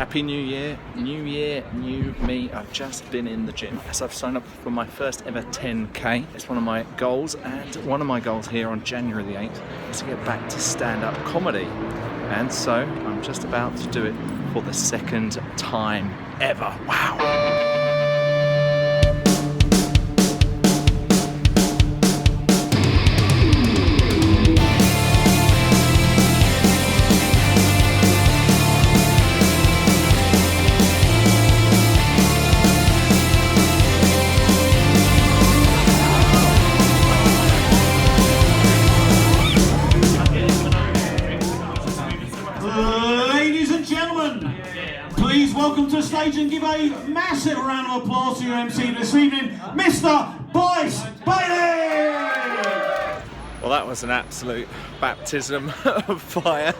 Happy New Year, new me. I've just been in the gym as I've signed up for my first ever 10k. It's one of my goals, and one of my goals here on January the 8th is to get back to stand-up comedy. And so I'm just about to do it for the second time ever. Wow. Welcome to the stage and give a massive round of applause to your MC this evening, Mr. Boyce Bailey! Well, that was an absolute baptism of fire.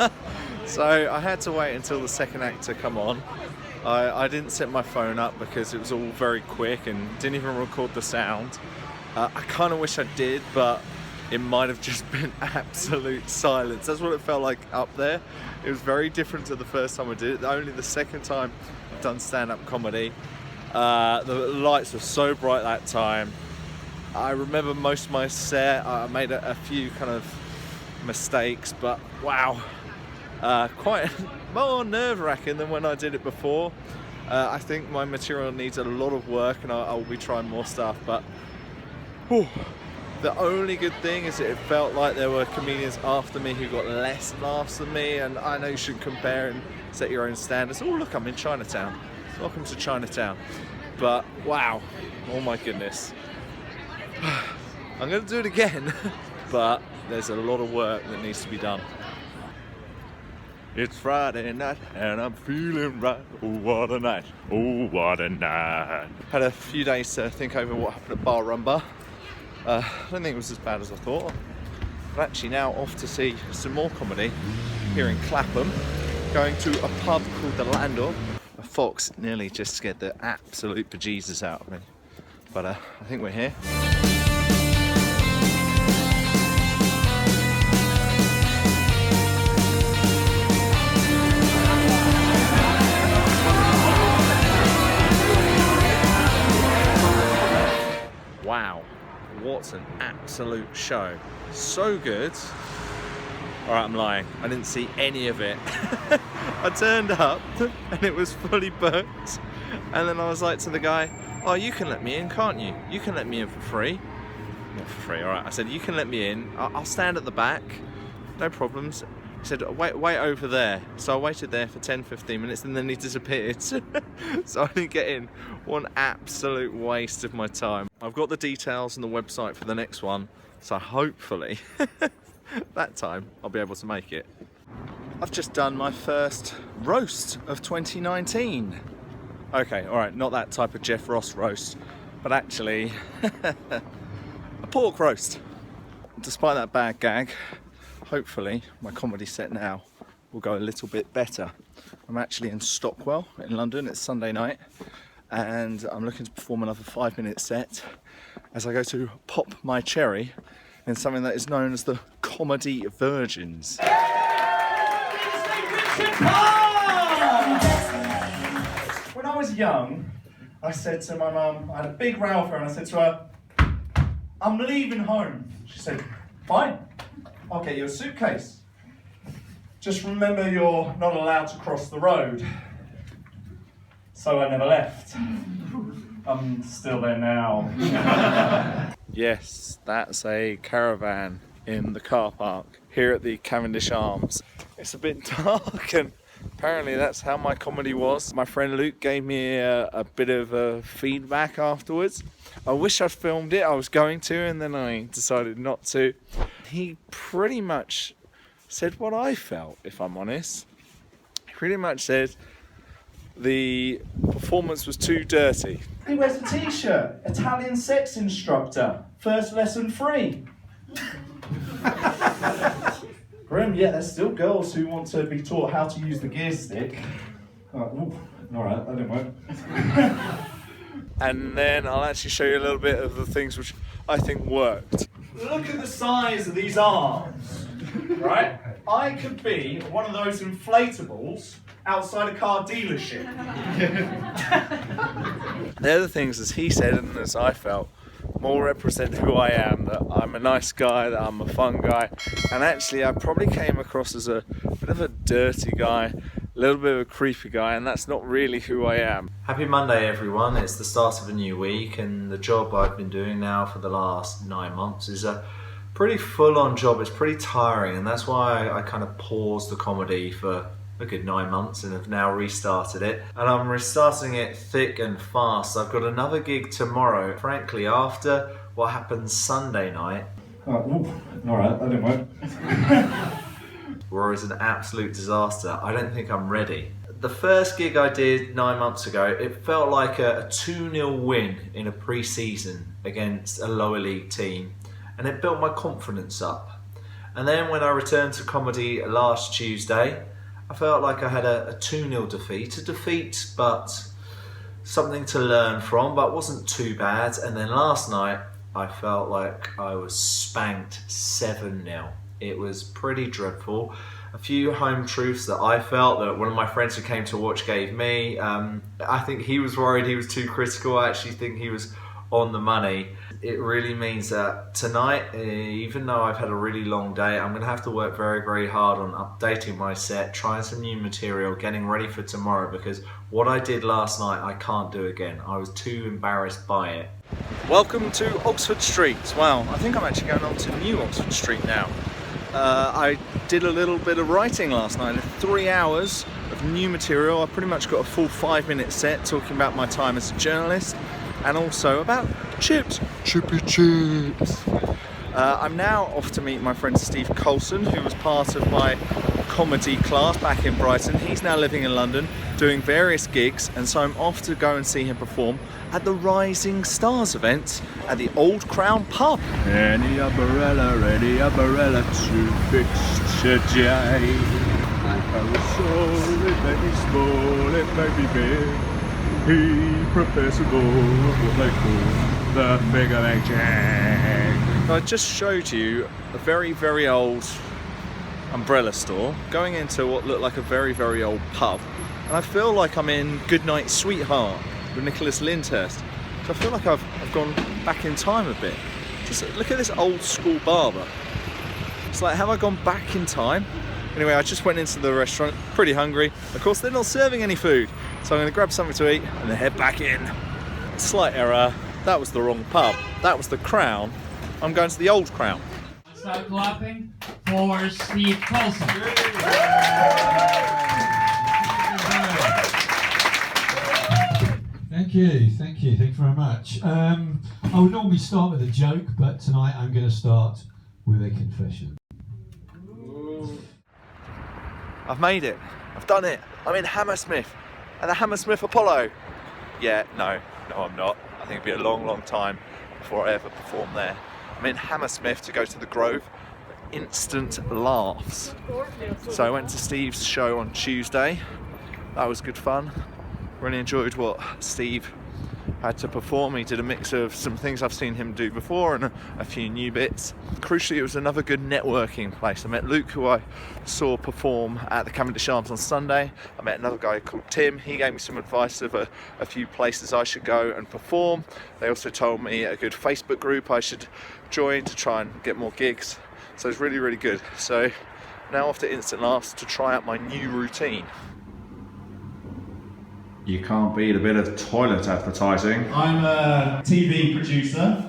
So I had to wait until the second act to come on. I didn't set my phone up because it was all very quick and didn't even record the sound. I kind of wish I did, but it might have just been absolute silence. That's what it felt like up there. It was very different to the first time I did it. Only the second time I've done stand-up comedy. The lights were so bright that time. I remember most of my set. I made a few kind of mistakes, but wow. Quite more nerve-wracking than when I did it before. I think my material needs a lot of work and I'll be trying more stuff, but whew. The only good thing is that it felt like there were comedians after me who got less laughs than me, and I know you should compare and set your own standards. Oh look, I'm in Chinatown. Welcome to Chinatown. But wow, oh my goodness. I'm going to do it again, but there's a lot of work that needs to be done. It's Friday night and I'm feeling right. Oh, what a night. Oh, what a night. Had a few days to think over what happened at Bar Rumba. I don't think it was as bad as I thought. But actually now off to see some more comedy here in Clapham. Going to a pub called the Landor. A fox nearly just scared the absolute bejesus out of me. But I think we're here. Wow. What an absolute show. So good. Alright, I'm lying. I didn't see any of it. I turned up and it was fully booked. And then I was like to the guy, oh, you can let me in, can't you? You can let me in for free. Not for free, alright. I said, you can let me in. I'll stand at the back. No problems. He said, wait over there. So I waited there for 10-15 minutes and then he disappeared. So I didn't get in. One absolute waste of my time. I've got the details on the website for the next one, so hopefully that time I'll be able to make it. I've just done my first roast of 2019. Okay, alright, not that type of Jeff Ross roast, but actually a pork roast. Despite that bad gag, hopefully my comedy set now will go a little bit better. I'm actually in Stockwell in London. It's Sunday night and I'm looking to perform another 5-minute set as I go to pop my cherry in something that is known as the Comedy Virgins. When I was young, I said to my mum, I had a big row with her and I said to her, I'm leaving home. She said, fine. I'll get you a suitcase. Just remember you're not allowed to cross the road. So I never left. I'm still there now. Yes, that's a caravan in the car park here at the Cavendish Arms. It's a bit dark and apparently that's how my comedy was. My friend Luke gave me a bit of feedback afterwards. I wish I'd filmed it. I was going to and then I decided not to. He pretty much said what I felt, if I'm honest. He pretty much said the performance was too dirty. He wears a t-shirt, Italian sex instructor, first lesson free. Grim, yeah, there's still girls who want to be taught how to use the gear stick. Alright, that didn't work. And then I'll actually show you a little bit of the things which I think worked. Look at the size of these arms, right? I could be one of those inflatables outside a car dealership. They're the things, as he said and as I felt, more represent who I am, that I'm a nice guy, that I'm a fun guy, and actually I probably came across as a bit of a dirty guy, a little bit of a creepy guy, and that's not really who I am. Happy Monday everyone, it's the start of a new week, and the job I've been doing now for the last 9 months is a pretty full-on job. It's pretty tiring, and that's why I kind of paused the comedy for a good 9 months and have now restarted it, and I'm restarting it thick and fast. I've got another gig tomorrow. Frankly, after what happened Sunday night, alright, that didn't work. where it was an absolute disaster, I don't think I'm ready. The first gig I did 9 months ago, it felt like a 2-0 win in a pre-season against a lower league team, and it built my confidence up. And then when I returned to comedy last Tuesday, I felt like I had a 2-0 defeat. A defeat, but something to learn from, but wasn't too bad. And then last night, I felt like I was spanked 7-0. It was pretty dreadful. A few home truths that I felt that one of my friends who came to watch gave me. I think he was worried he was too critical. I actually think he was on the money. It really means that tonight, even though I've had a really long day, I'm going to have to work very, very hard on updating my set, trying some new material, getting ready for tomorrow, because what I did last night I can't do again. I was too embarrassed by it. Welcome to Oxford Street. Wow, I think I'm actually going on to New Oxford Street now. I did a little bit of writing last night, 3 hours of new material. I pretty much got a full 5-minute set talking about my time as a journalist, and also about chips, chippy chips. I'm now off to meet my friend Steve Coulson, who was part of my comedy class back in Brighton. He's now living in London, doing various gigs, and so I'm off to go and see him perform at the Rising Stars event at the Old Crown pub. Any umbrella to fix today. My parasol, it may be small, it may be big. He Professor Gore, what they call the figure of Jack. I just showed you a very, very old umbrella store going into what looked like a very, very old pub, and I feel like I'm in Goodnight Sweetheart with Nicholas Lyndhurst. So I feel like I've gone back in time a bit. Just look at this old school barber. It's like, have I gone back in time? Anyway, I just went into the restaurant, pretty hungry. Of course, they're not serving any food, so I'm going to grab something to eat and then head back in. Slight error, that was the wrong pub. That was the Crown. I'm going to the Old Crown. Start clapping for Steve Coulson. Thank you very much. I would normally start with a joke, but tonight I'm going to start with a confession. I've made it. I've done it. I'm in Hammersmith at the Hammersmith Apollo. Yeah, no, I'm not. I think it'd be a long, long time before I ever perform there. I'm in Hammersmith to go to the Grove. Instant laughs. So I went to Steve's show on Tuesday. That was good fun. Really enjoyed what Steve had to perform. He did a mix of some things I've seen him do before and a few new bits. Crucially, it was another good networking place. I met Luke, who I saw perform at the Cavendish Arms on Sunday. I met another guy called Tim. He gave me some advice of a few places I should go and perform. They also told me a good Facebook group I should join to try and get more gigs. So it's really, really good. So now off to Instant Laughs to try out my new routine. You can't beat a bit of toilet advertising. I'm a TV producer.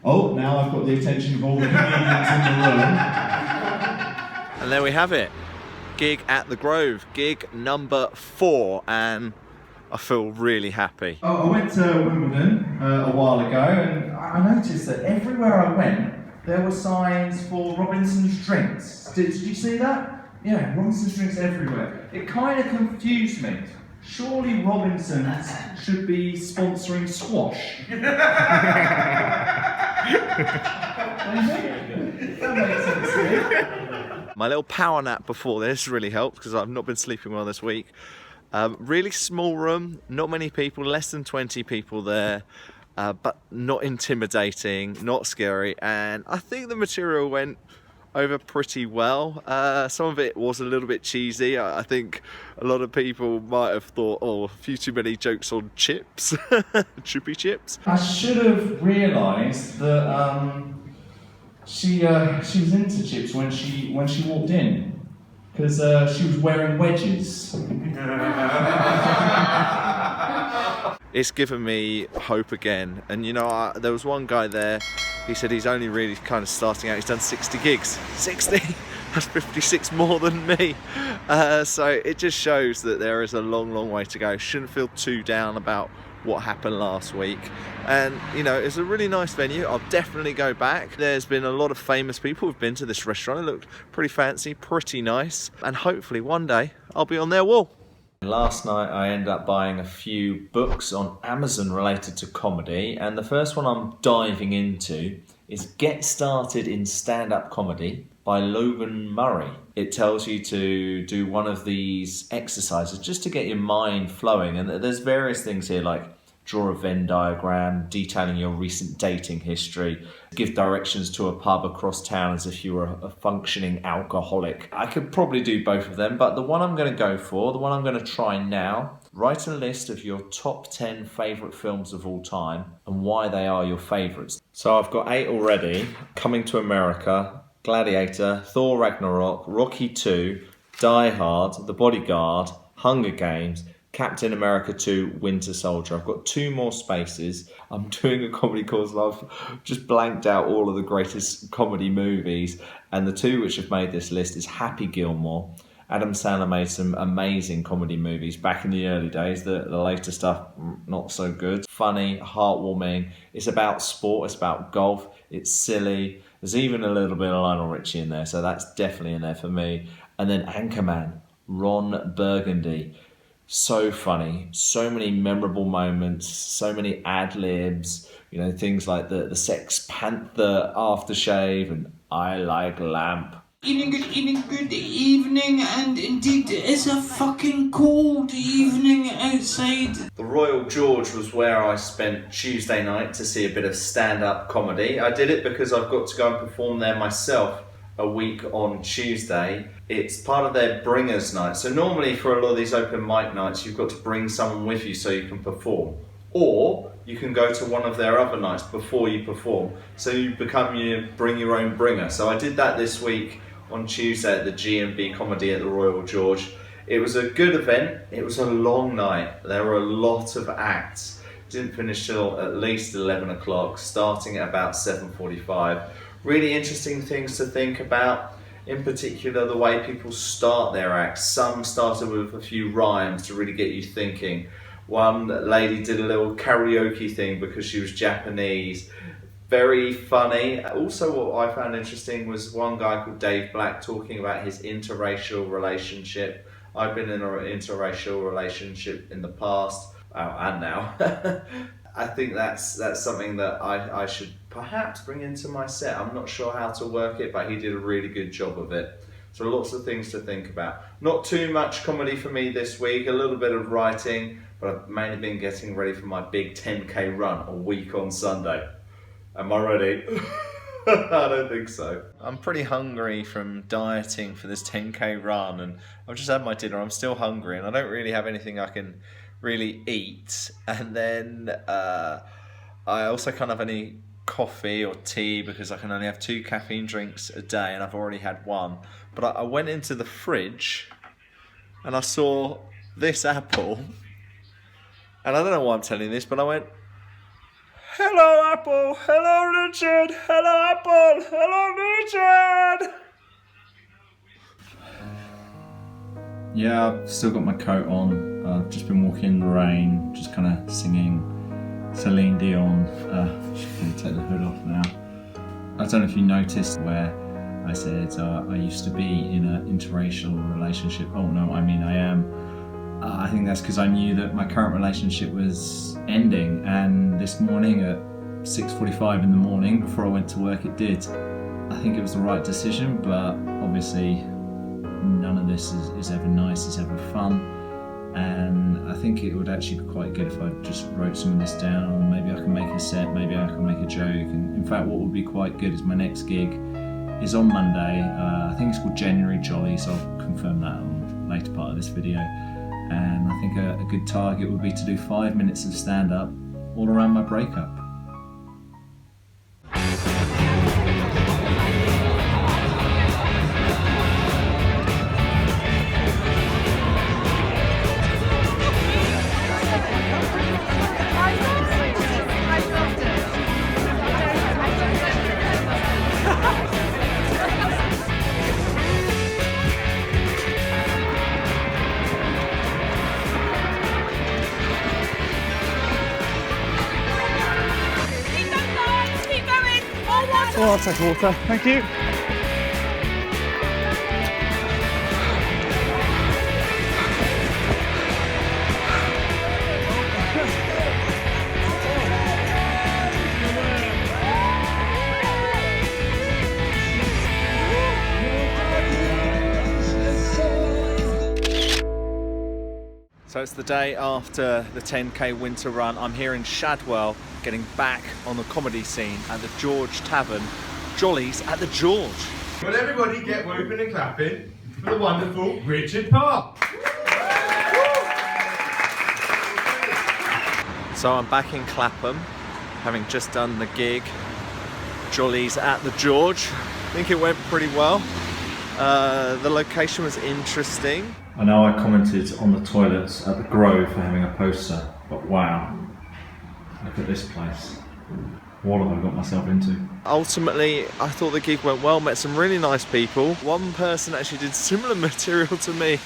Oh, now I've got the attention of all the comedians in the room. And there we have it. Gig at the Grove, gig number 4, and I feel really happy. I went to Wimbledon a while ago, and I noticed that everywhere I went, there were signs for Robinson's drinks. Did you see that? Yeah, Robinson's drinks everywhere. It kind of confused me. Surely Robinson's should be sponsoring squash. That makes sense to me. My little power nap before this really helped because I've not been sleeping well this week. Really small room, not many people, less than 20 people there, but not intimidating, not scary, and I think the material went over pretty well. Some of it was a little bit cheesy. I think a lot of people might have thought, oh, a few too many jokes on chips, chippy chips. I should have realised that she was into chips when she walked in, because she was wearing wedges. It's given me hope again. And you know, there was one guy there, he said he's only really kind of starting out. He's done 60 gigs. 60? That's 56 more than me. So it just shows that there is a long, long way to go. Shouldn't feel too down about what happened last week. And you know, it's a really nice venue. I'll definitely go back. There's been a lot of famous people who've been to this restaurant. It looked pretty fancy, pretty nice. And hopefully one day I'll be on their wall. Last night I ended up buying a few books on Amazon related to comedy, and the first one I'm diving into is Get Started in Stand-Up Comedy by Logan Murray. It tells you to do one of these exercises just to get your mind flowing, and there's various things here like draw a Venn diagram, detailing your recent dating history, give directions to a pub across town as if you were a functioning alcoholic. I could probably do both of them, but the one I'm going to go for, the one I'm going to try now, write a list of your top 10 favourite films of all time and why they are your favourites. So I've got 8 already: Coming to America, Gladiator, Thor Ragnarok, Rocky 2, Die Hard, The Bodyguard, Hunger Games, Captain America 2, Winter Soldier. I've got 2 more spaces. I'm doing a comedy course and I've just blanked out all of the greatest comedy movies, and the 2 which have made this list is Happy Gilmore. Adam Sandler made some amazing comedy movies back in the early days. The later stuff, not so good. Funny, heartwarming. It's about sport, it's about golf, it's silly. There's even a little bit of Lionel Richie in there, so that's definitely in there for me. And then Anchorman, Ron Burgundy. So funny, so many memorable moments, so many ad-libs, you know, things like the Sex Panther aftershave and I Like Lamp. Good evening, and indeed it's a fucking cold evening outside. The Royal George was where I spent Tuesday night to see a bit of stand-up comedy. I did it because I've got to go and perform there myself a week on Tuesday. It's part of their bringers night. So normally for a lot of these open mic nights, you've got to bring someone with you so you can perform. Or you can go to one of their other nights before you perform. So you bring your own bringer. So I did that this week on Tuesday at the G&B Comedy at the Royal George. It was a good event. It was a long night. There were a lot of acts. Didn't finish till at least 11 o'clock, starting at about 7:45. Really interesting things to think about. In particular, the way people start their acts. Some started with a few rhymes to really get you thinking. One lady did a little karaoke thing because she was Japanese. Very funny. Also, what I found interesting was one guy called Dave Black talking about his interracial relationship. I've been in an interracial relationship in the past, and now. I think that's something that I should perhaps bring into my set. I'm not sure how to work it, but he did a really good job of it. So lots of things to think about. Not too much comedy for me this week, a little bit of writing, but I've mainly been getting ready for my big 10k run a week on Sunday. Am I ready? I don't think so. I'm pretty hungry from dieting for this 10k run, and I've just had my dinner. I'm still hungry and I don't really have anything I can really eat. And then I also can't have any coffee or tea because I can only have 2 caffeine drinks a day and I've already had 1. But I went into the fridge and I saw this apple, and I don't know why I'm telling you this, but I went, "Hello Apple, hello Richard, hello Apple, hello Richard." Yeah, I've still got my coat on. I've just been walking in the rain, just kind of singing Celine Dion. Should probably take the hood off now. I don't know if you noticed where I said I used to be in an interracial relationship. Oh no, I mean I am. I think that's because I knew that my current relationship was ending, and this morning at 6:45 in the morning before I went to work it did. I think it was the right decision, but obviously none of this is ever nice, is ever fun, and I think it would actually be quite good if I just wrote some of this down. Maybe I can make a set, maybe I can make a joke, and in fact what would be quite good is my next gig is on Monday. I think it's called January Jollies. I'll confirm that on the later part of this video. And I think a good target would be to do 5 minutes of stand-up all around my breakup. Oh, I'll take water, thank you. So it's the day after the 10k winter run. I'm here in Shadwell, getting back on the comedy scene at the George Tavern. Jollies at the George. Will everybody get whooping and clapping for the wonderful Richard Parr? So I'm back in Clapham, having just done the gig. Jollies at the George. I think it went pretty well. The location was interesting. I know I commented on the toilets at the Grove for having a poster, but wow, look at this place. What have I got myself into? Ultimately, I thought the gig went well, met some really nice people. One person actually did similar material to me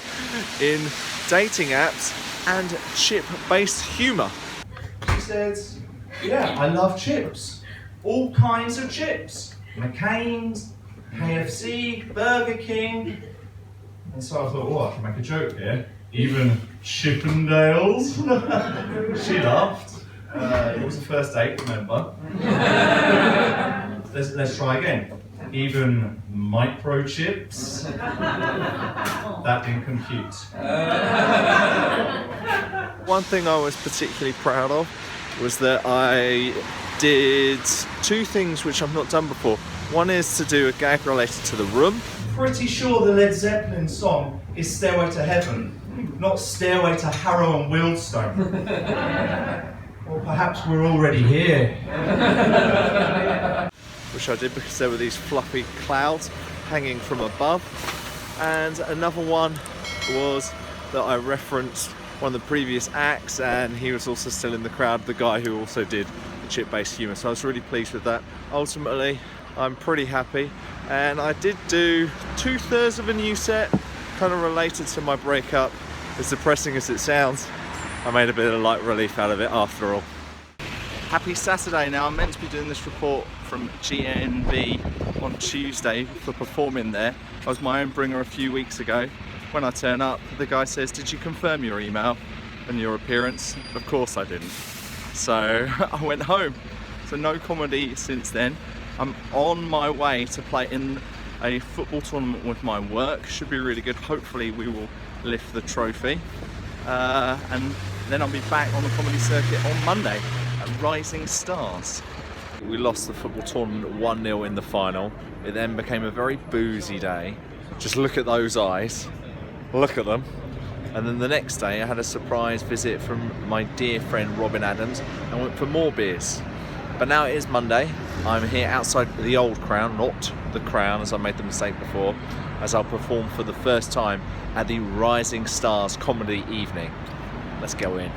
in dating apps and chip-based humour. She says, yeah, I love chips. All kinds of chips. McCain's, KFC, Burger King. And so I thought, oh, I can make a joke here. Even Chippendales. She laughed. It was a first date, remember? let's try again. Even microchips. That didn't compute. One thing I was particularly proud of was that I did two things which I've not done before. One is to do a gag related to The Room. Pretty sure the Led Zeppelin song is Stairway to Heaven, not Stairway to Harrow and Wealdstone. Or perhaps we're already here. Which I did because there were these fluffy clouds hanging from above. And another one was that I referenced one of the previous acts, and he was also still in the crowd, the guy who also did the chip-based humour. So I was really pleased with that. Ultimately, I'm pretty happy. And I did do 2/3 of a new set, kind of related to my breakup. As depressing as it sounds, I made a bit of light relief out of it after all. Happy Saturday now. I'm meant to be doing this report from GNB on Tuesday for performing there. I was my own bringer a few weeks ago. When I turn up, the guy says, did you confirm your email and your appearance? Of course I didn't. So I went home. So no comedy since then. I'm on my way to play in a football tournament with my work. Should be really good. Hopefully we will lift the trophy. And then I'll be back on the comedy circuit on Monday at Rising Stars. We lost the football tournament 1-0 in the final. It then became a very boozy day. Just look at those eyes. Look at them. And then the next day I had a surprise visit from my dear friend Robin Adams and went for more beers. But now it is Monday. I'm here outside the old Crown, not the Crown as I made the mistake before, as I'll perform for the first time at the Rising Stars Comedy Evening. Let's go in.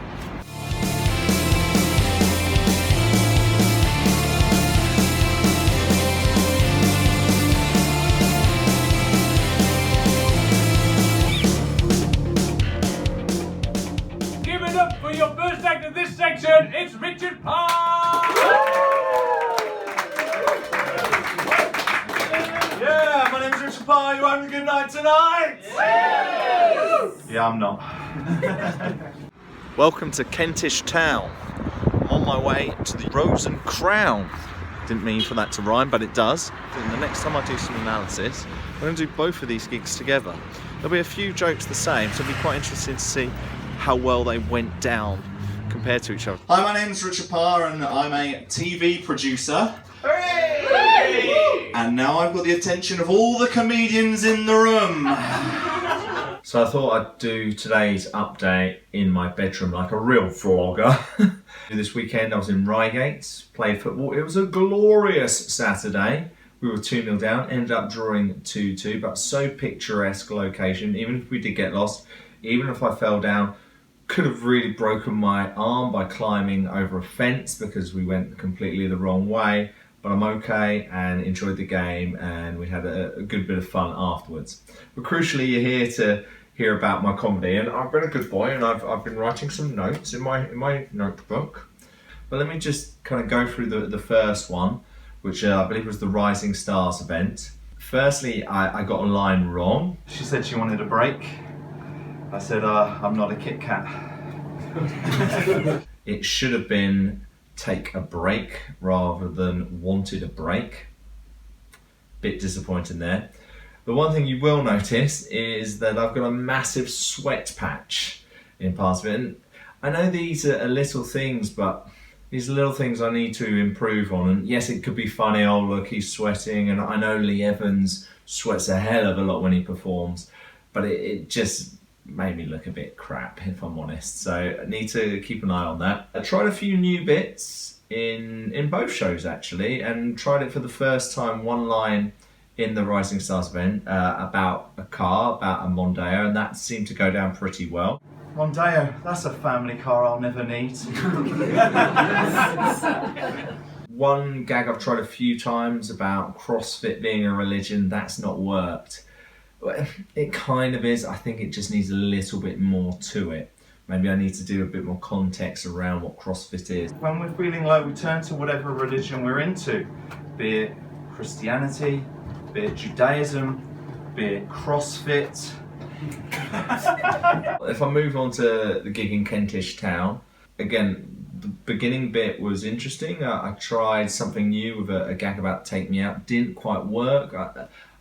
Give it up for your first act of this section, it's Richard Parr! Yeah, my name's Richard Parr. You having a good night tonight? Yeah, I'm not. Welcome to Kentish town. I'm on my way to the Rose and Crown. Didn't mean for that to rhyme, but it does. And the next time I do some analysis, I'm going to do both of these gigs together. There'll be a few jokes the same, so it'll be quite interesting to see how well they went down compared to each other. Hi, my name's Richard Parr and I'm a TV producer. Hooray! And now I've got the attention of all the comedians in the room. So I thought I'd do today's update in my bedroom like a real vlogger. This weekend I was in Reigate, played football. It was a glorious Saturday. We were 2-0 down, ended up drawing 2-2, but so picturesque location. Even if we did get lost, even if I fell down, could have really broken my arm by climbing over a fence because we went completely the wrong way. But I'm okay and enjoyed the game, and we had a good bit of fun afterwards. But crucially, you're here to hear about my comedy, and I've been a good boy, and I've been writing some notes in my notebook. But let me just kind of go through the first one, which I believe was the Rising Stars event. Firstly, I got a line wrong. She said she wanted a break. I said, I'm not a Kit Kat. It should have been take a break rather than wanted a break. Bit disappointing there. The one thing you will notice is that I've got a massive sweat patch in parts of it. And I know these are little things, but these are little things I need to improve on. And yes, it could be funny, oh look, he's sweating. And I know Lee Evans sweats a hell of a lot when he performs, but it just made me look a bit crap, if I'm honest. So I need to keep an eye on that. I tried a few new bits in both shows actually, and tried it for the first time, one line in the Rising Stars event about a car, about a Mondeo, and that seemed to go down pretty well. Mondeo, that's a family car I'll never need. One gag I've tried a few times about CrossFit being a religion, that's not worked. It kind of is. I think it just needs a little bit more to it. Maybe I need to do a bit more context around what CrossFit is. When we're feeling low, we turn to whatever religion we're into, be it Christianity, be it Judaism, be it CrossFit. If I move on to the gig in Kentish town, again, the beginning bit was interesting. I tried something new with a gag about Take Me Out. Didn't quite work.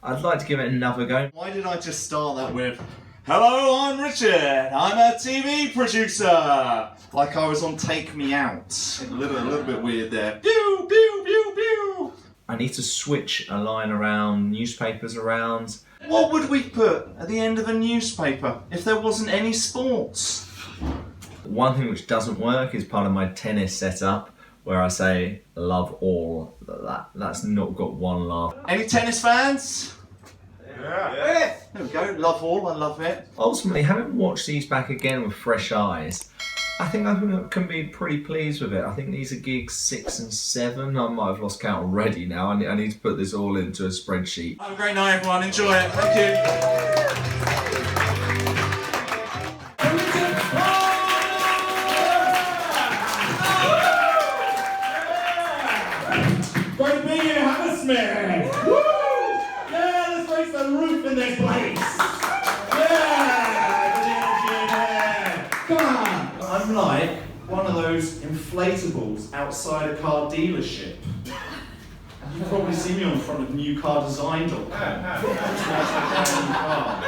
I'd like to give it another go. Why did I just start that with, hello, I'm Richard, I'm a TV producer? Like I was on Take Me Out. A little bit weird there. Pew, pew, pew, pew. I need to switch a line around, newspapers around. What would we put at the end of a newspaper if there wasn't any sports? One thing which doesn't work is part of my tennis setup, where I say love all. That's not got one laugh. Any tennis fans? Yeah. There we go, love all, I love it. Ultimately, having watched these back again with fresh eyes, I think I can be pretty pleased with it. I think these are gigs 6 and 7. I might have lost count already now. I need to put this all into a spreadsheet. Have a great night, everyone. Enjoy it. Thank you. Great to be here, Hammersmith! Woo! Yeah, let's raise the roof in this place! Yeah! Good energy in here! Come on! I'm like one of those inflatables outside a car dealership. You've probably seen me on front of newcardesign.com.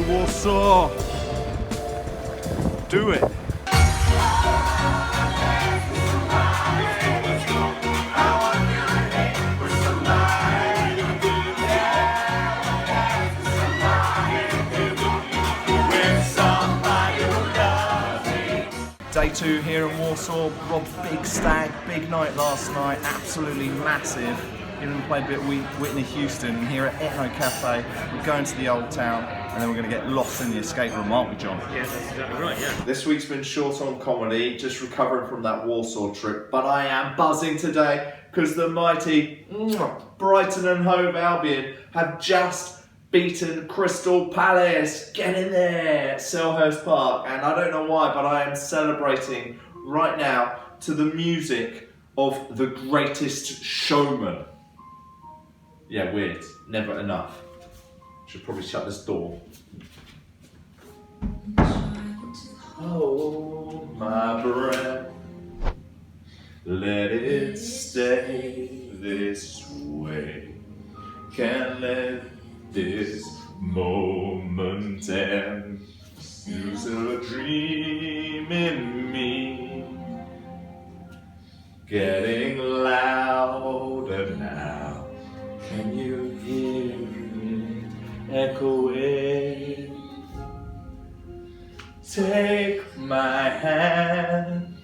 Warsaw. Do it. Day 2 here in Warsaw. Rob, big stag, big night last night, absolutely massive. Even played a bit of Whitney Houston, and here at Ethno Cafe, we're going to the old town, and then we're going to get lost in the escape room, aren't we, John? Yes, that's exactly right, yeah. This week's been short on comedy, just recovering from that Warsaw trip, but I am buzzing today because the mighty Brighton and Hove Albion have just beaten Crystal Palace. Get in there, Selhurst Park, and I don't know why, but I am celebrating right now to the music of The Greatest Showman. Yeah, weird. Never enough. Should probably shut this door. Hold my breath. Let it stay this way. Can't let this moment end. Use a dream in me, getting louder now. Can you hear it echoing? Take my hand,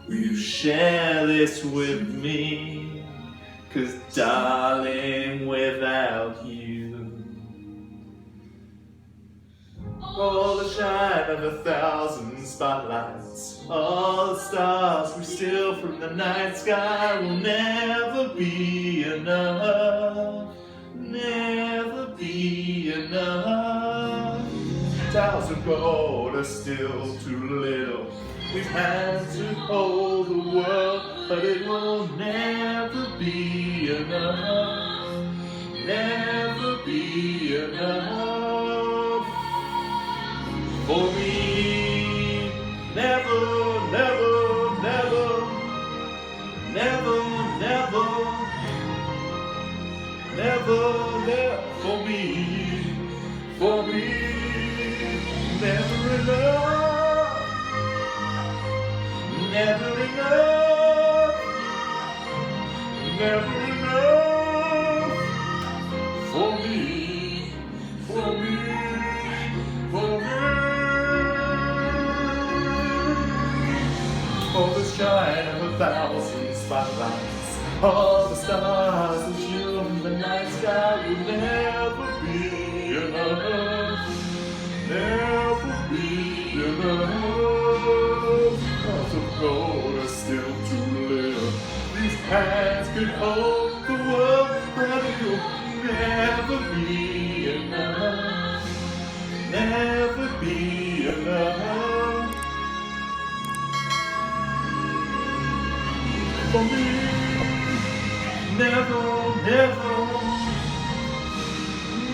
will you share this with me? 'Cause darling, without you, all the shine of 1,000 spotlights, all the stars we steal from the night sky will never be enough, never be enough. Towers of gold are still too little. We've had to hold the world, but it will never be enough, never be enough. For me, never, never, never, never, never, never, never, for me, never enough, never enough, never enough, for me, for me, for me. For the shine of 1,000 spotlights, all the stars that shield from the night sky will never be enough, never be enough. Hearts of gold are still too little. These hands could hold the world, but it will never be enough, never be enough. For me, never, never,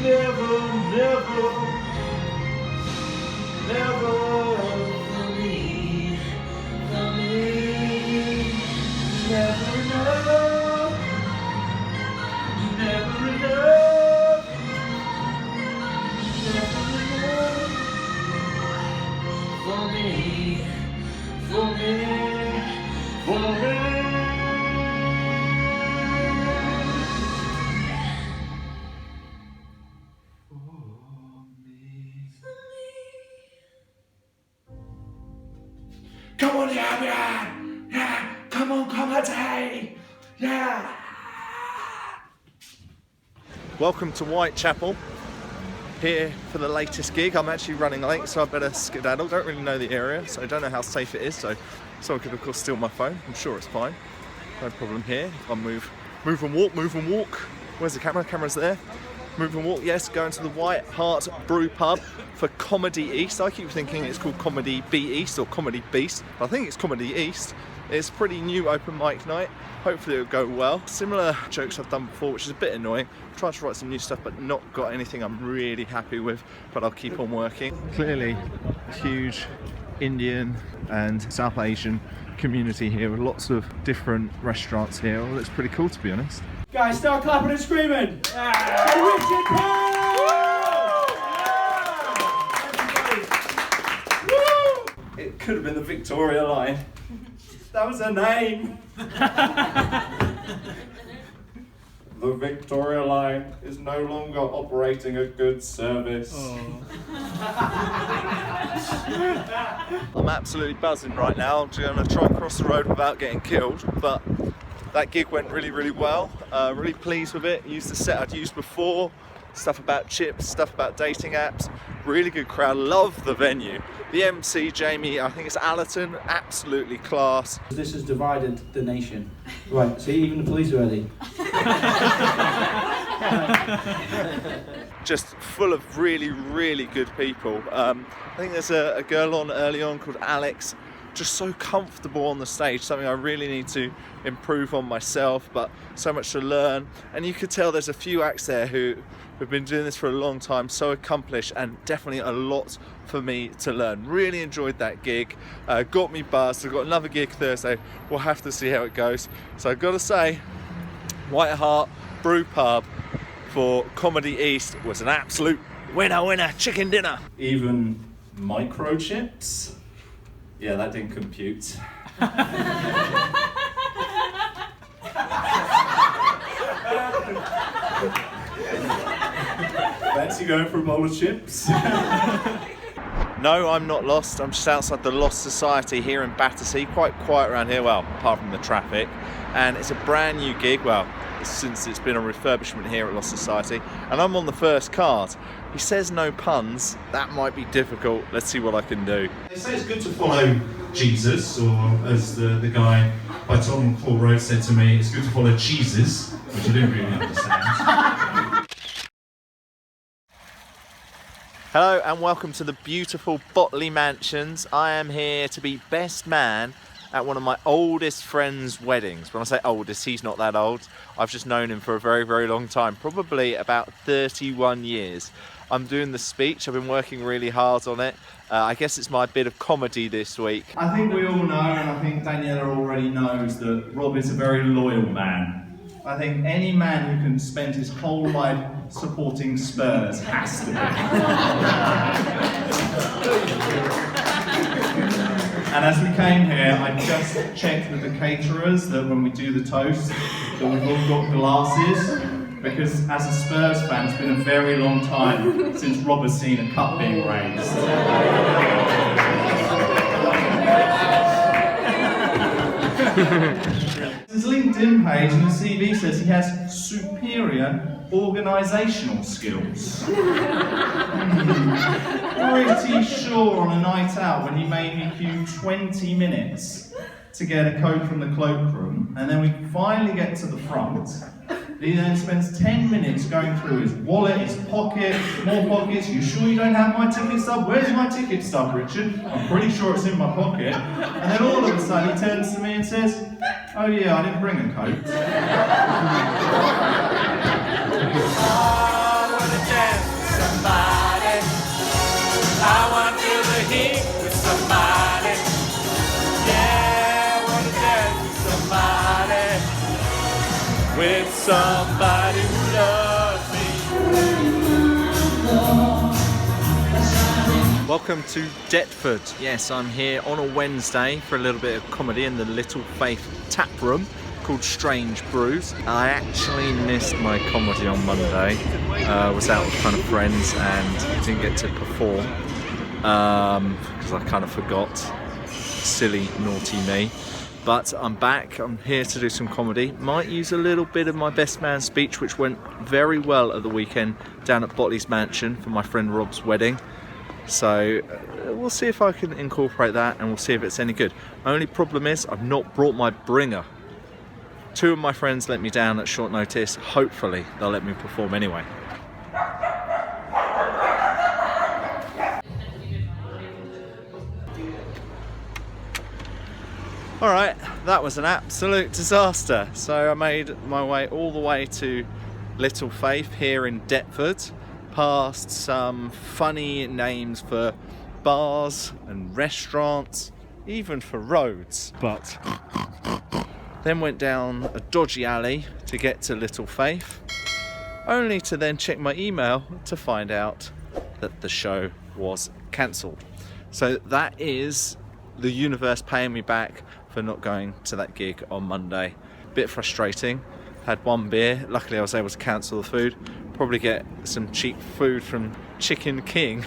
never, never, never, for me, never enough, never enough, never enough, for me, for me, for me. Come on, man! Yeah! Come on, comedy! Yeah! Welcome to Whitechapel. Here for the latest gig. I'm actually running late, so I better skedaddle. Don't really know the area, so I don't know how safe it is. So someone could, of course, steal my phone. I'm sure it's fine. No problem here. If I move and walk. Where's the camera? Camera's there. Move and walk, yes, going to the White Hart Brew Pub for Comedy East. I keep thinking it's called Comedy B East or Comedy Beast. I think it's Comedy East. It's pretty new open mic night. Hopefully it'll go well. Similar jokes I've done before, which is a bit annoying. I've tried to write some new stuff, but not got anything I'm really happy with, but I'll keep on working. Clearly, huge Indian and South Asian community here with lots of different restaurants here. Well, it's pretty cool, to be honest. Guys, start clapping and screaming! Richard Parr! It could have been the Victoria line. That was her name. The Victoria line is no longer operating a good service. I'm absolutely buzzing right now. I'm going to try and cross the road without getting killed, but that gig went really, really well. Really pleased with it. Used the set I'd used before. Stuff about chips, stuff about dating apps. Really good crowd. Love the venue. The MC, Jamie, I think it's Allerton, absolutely class. This has divided the nation. Right, see, even the police are ready. Just full of really, really good people. I think there's a girl on early on called Alex. just so comfortable on the stage, something I really need to improve on myself, but so much to learn. And you could tell there's a few acts there who have been doing this for a long time, so accomplished, and definitely a lot for me to learn. Really enjoyed that gig, got me buzzed. I've got another gig Thursday, we'll have to see how it goes. So I've got to say, Hart Brew Pub for Comedy East was an absolute winner, chicken dinner. Even microchips? Yeah, that didn't compute. Fancy going for a bowl of chips? No, I'm not lost. I'm just outside the Lost Society here in Battersea. Quite quiet around here, well, apart from the traffic. And it's a brand new gig, well, since it's been a refurbishment here at Lost Society. And I'm on the first card. He says no puns. That might be difficult. Let's see what I can do. They say it's good to follow Jesus, or as the guy by Tom Paul Rhodes said to me, it's good to follow Jesus, which I didn't really understand. Hello and welcome to the beautiful Botley Mansions. I am here to be best man at one of my oldest friends' weddings. When I say oldest, he's not that old. I've just known him for a very, very long time, probably about 31 years. I'm doing the speech, I've been working really hard on it. I guess it's my bit of comedy this week. I think we all know, and I think Daniela already knows, that Rob is a very loyal man. I think any man who can spend his whole life supporting Spurs has to be. And as we came here, I just checked with the caterers that when we do the toast, that we've all got glasses, because as a Spurs fan, it's been a very long time since Rob has seen a cup being raised. His LinkedIn page and his CV says he has superior organisational skills. Pretty sure on a night out when he made me queue 20 minutes to get a coat from the cloakroom, and then we finally get to the front. He then spends 10 minutes going through his wallet, his pocket, more pockets. You sure you don't have my ticket stub? Where's my ticket stub, Richard? I'm pretty sure it's in my pocket. And then all of a sudden he turns to me and says, oh yeah, I didn't bring a coat. I wanna dance with somebody. I wanna feel the heat with somebody. Yeah, I wanna dance with somebody who loves me. Welcome to Deptford. Yes, I'm here on a Wednesday for a little bit of comedy in the Little Faith tap room called Strange Brews. I actually missed my comedy on Monday. Was out with kind of friends and didn't get to perform because I kind of forgot. Silly, naughty me. But I'm back, I'm here to do some comedy. Might use a little bit of my best man speech, which went very well at the weekend down at Botley's Mansion for my friend Rob's wedding. So we'll see if I can incorporate that and we'll see if it's any good. Only problem is I've not brought my bringer. Two of my friends let me down at short notice. Hopefully they'll let me perform anyway. Alright, that was an absolute disaster. So I made my way all the way to Little Faith here in Deptford, past some funny names for bars and restaurants, even for roads, but then went down a dodgy alley to get to Little Faith, only to then check my email to find out that the show was cancelled. So that is the universe paying me back for not going to that gig on Monday. Bit frustrating. Had one beer. Luckily I was able to cancel the food. Probably get some cheap food from Chicken King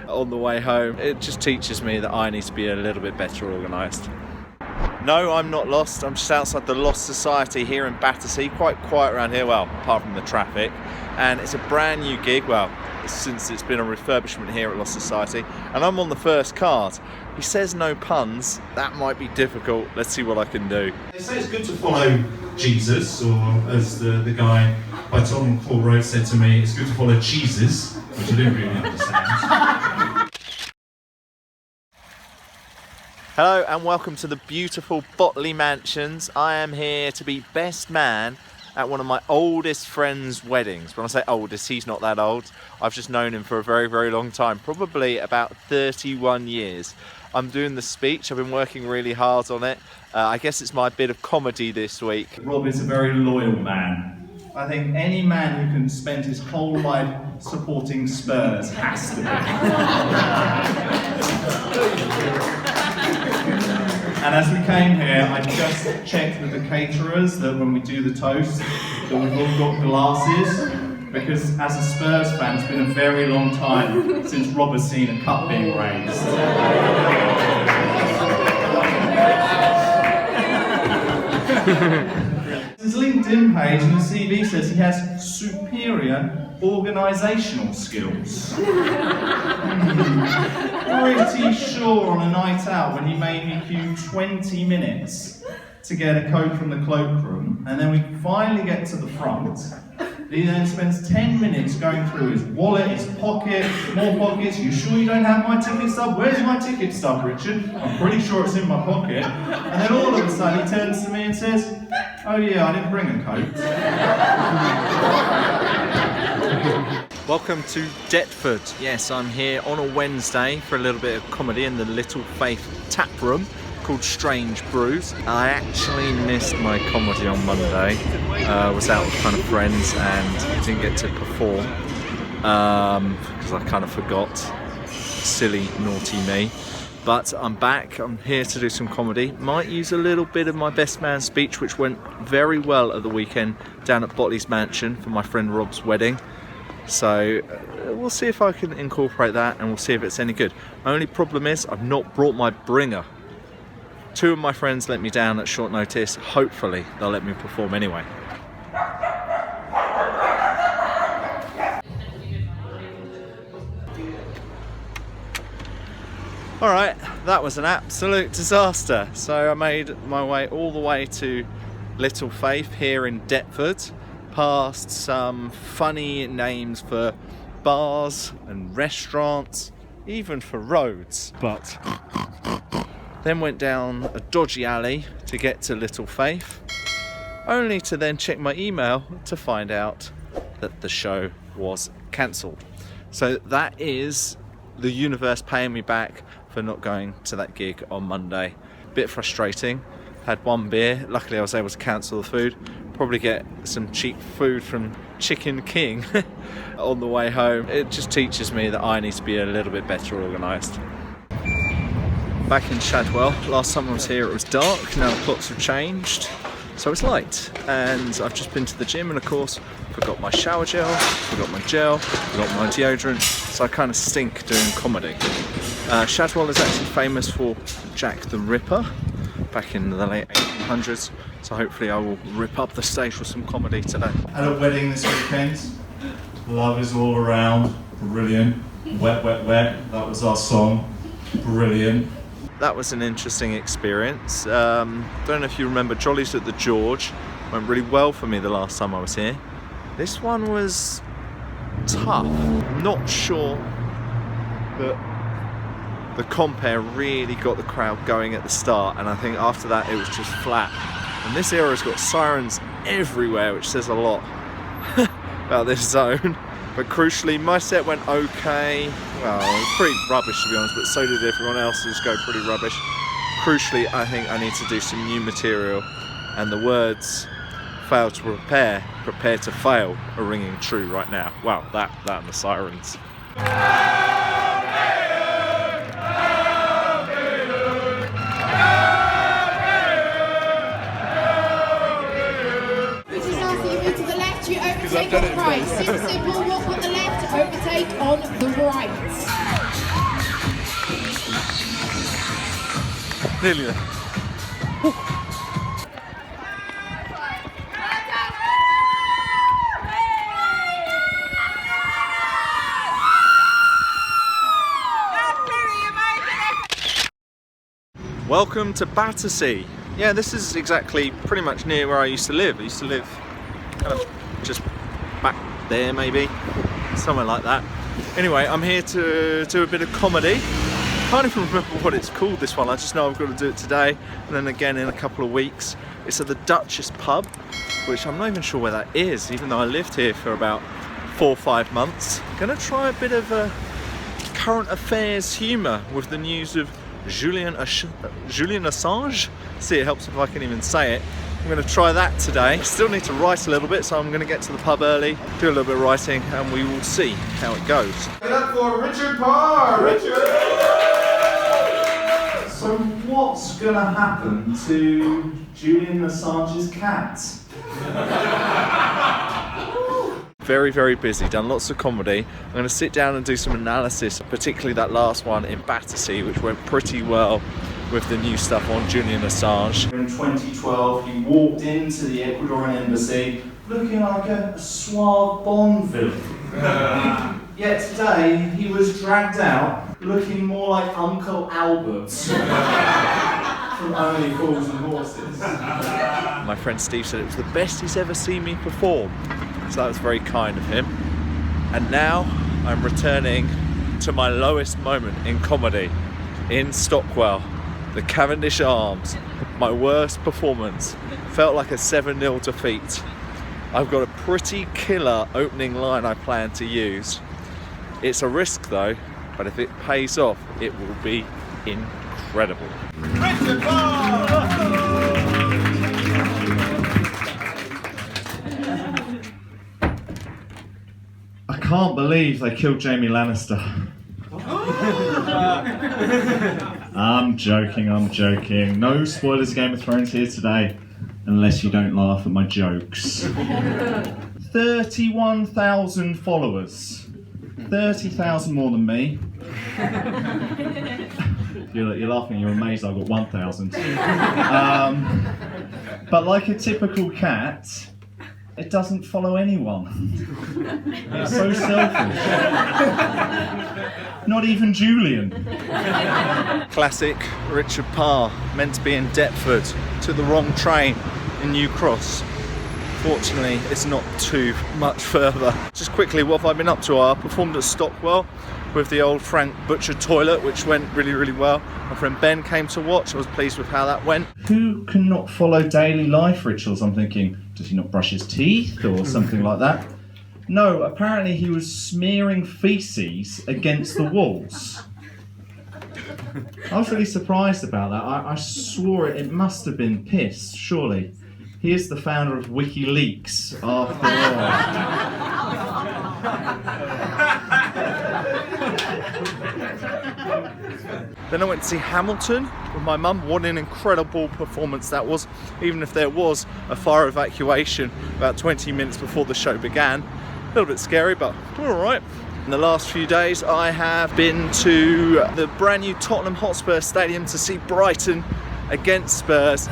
on the way home. It just teaches me that I need to be a little bit better organised. No, I'm not lost. I'm just outside the Lost Society here in Battersea. Quite quiet around here, well, apart from the traffic. And it's a brand new gig, well, since it's been a refurbishment here at Lost Society. And I'm on the first card. He says no puns. That might be difficult. Let's see what I can do. They say it's good to follow Jesus, or as the guy by Tom Paul Rhodes said to me, it's good to follow Jesus, which I didn't really understand. Hello and welcome to the beautiful Botley Mansions. I am here to be best man at one of my oldest friends' weddings. When I say oldest, he's not that old. I've just known him for a very, very long time, probably about 31 years. I'm doing the speech, I've been working really hard on it. I guess it's my bit of comedy this week. Rob is a very loyal man. I think any man who can spend his whole life supporting Spurs has to be. And as we came here, I just checked with the caterers that when we do the toast, that we've all got glasses, because as a Spurs fan, it's been a very long time since Rob has seen a cup being raised. His LinkedIn page and his CV says he has superior organisational skills. Pretty sure on a night out when he made me queue 20 minutes to get a coat from the cloakroom, and then we finally get to the front. He then spends 10 minutes going through his wallet, his pocket, more pockets. You sure you don't have my ticket stub? Where's my ticket stub, Richard? I'm pretty sure it's in my pocket. And then all of a sudden he turns to me and says, oh yeah, I didn't bring a coat. Welcome to Deptford. Yes, I'm here on a Wednesday for a little bit of comedy in the Little Faith tap room called Strange Brews. I actually missed my comedy on Monday. Was out with kind of friends and didn't get to perform because I kind of forgot. Silly, naughty me. But I'm back, I'm here to do some comedy. Might use a little bit of my best man speech, which went very well at the weekend down at Botley's Mansion for my friend Rob's wedding. So we'll see if I can incorporate that and we'll see if it's any good. Only problem is I've not brought my bringer. Two of my friends let me down at short notice. Hopefully they'll let me perform anyway. Alright, that was an absolute disaster. So I made my way all the way to Little Faith here in Deptford, past some funny names for bars and restaurants, even for Rhodes, but then went down a dodgy alley to get to Little Faith, only to then check my email to find out that the show was cancelled. So that is the universe paying me back for not going to that gig on Monday. Bit frustrating. Had one beer, luckily I was able to cancel the food. Probably get some cheap food from Chicken King on the way home. It just teaches me that I need to be a little bit better organised. Back in Shadwell, last time I was here it was dark, now the clocks have changed, so it's light. And I've just been to the gym and of course forgot my shower gel, forgot my gel, forgot my deodorant, so I kind of stink doing comedy. Shadwell is actually famous for Jack the Ripper back in the late 1800s, so hopefully I will rip up the stage with some comedy today. At a wedding this weekend, love is all around, brilliant. Wet, wet, wet, that was our song, brilliant. That was an interesting experience. Don't know if you remember Jollies at the George, went really well for me the last time I was here. This one was tough. I'm not sure that the compare really got the crowd going at the start, and I think after that it was just flat. And this era's got sirens everywhere, which says a lot about this zone. But crucially, my set went okay. Well, it was pretty rubbish to be honest, but so did everyone else's go pretty rubbish. Crucially, I think I need to do some new material, and the words "fail to prepare, prepare to fail" are ringing true right now. Wow, that and the sirens. I've done it right. Super simple, walk on the left, overtake on the right. Nearly there. Welcome to Battersea. Yeah, this is exactly pretty much near where I used to live. I used to live kind of just back there maybe, somewhere like that. Anyway, I'm here to do a bit of comedy. can't even remember what it's called, this one. I just know I've got to do it today and then again in a couple of weeks. It's at the Duchess pub, which I'm not even sure where that is, even though I lived here for about 4 or 5 months. Gonna try a bit of current affairs humour with the news of Julian Assange. See, it helps if I can even say it. I'm going to try that today. Still need to write a little bit, so I'm going to get to the pub early, do a little bit of writing, and we will see how it goes. Give it up for Richard Parr! Richard! So what's going to happen to Julian Assange's cat? Very, very busy, done lots of comedy. I'm going to sit down and do some analysis, particularly that last one in Battersea, which went pretty well with the new stuff on Julian Assange. In 2012, he walked into the Ecuadorian embassy looking like a suave Bond villain. Yet today, he was dragged out looking more like Uncle Albert from Only Fools and Horses. My friend Steve said it was the best he's ever seen me perform, so that was very kind of him. And now I'm returning to my lowest moment in comedy in Stockwell, the Cavendish Arms. My worst performance. Felt like a 7-0 defeat. I've got a pretty killer opening line I plan to use. It's a risk though, but if it pays off, it will be incredible. I can't believe they killed Jamie Lannister. I'm joking. No spoilers of Game of Thrones here today, unless you don't laugh at my jokes. 31,000 followers. 30,000 more than me. You're laughing, you're amazed I've got 1,000. But like a typical cat, it doesn't follow anyone. It's so selfish. Not even Julian. Classic Richard Parr, meant to be in Deptford, took the wrong train in New Cross. Fortunately, it's not too much further. Just quickly, what have I been up to? I performed at Stockwell with the old Frank Butcher toilet, which went really, really well. My friend Ben came to watch. I was pleased with how that went. Who can not follow daily life rituals? I'm thinking, does he not brush his teeth or something like that? No, apparently he was smearing feces against the walls. I was really surprised about that. I swore it must have been piss, surely. He is the founder of WikiLeaks, after all. Then I went to see Hamilton with my mum. What an incredible performance that was, even if there was a fire evacuation about 20 minutes before the show began. A little bit scary, but all right. In the last few days, I have been to the brand new Tottenham Hotspur Stadium to see Brighton against Spurs.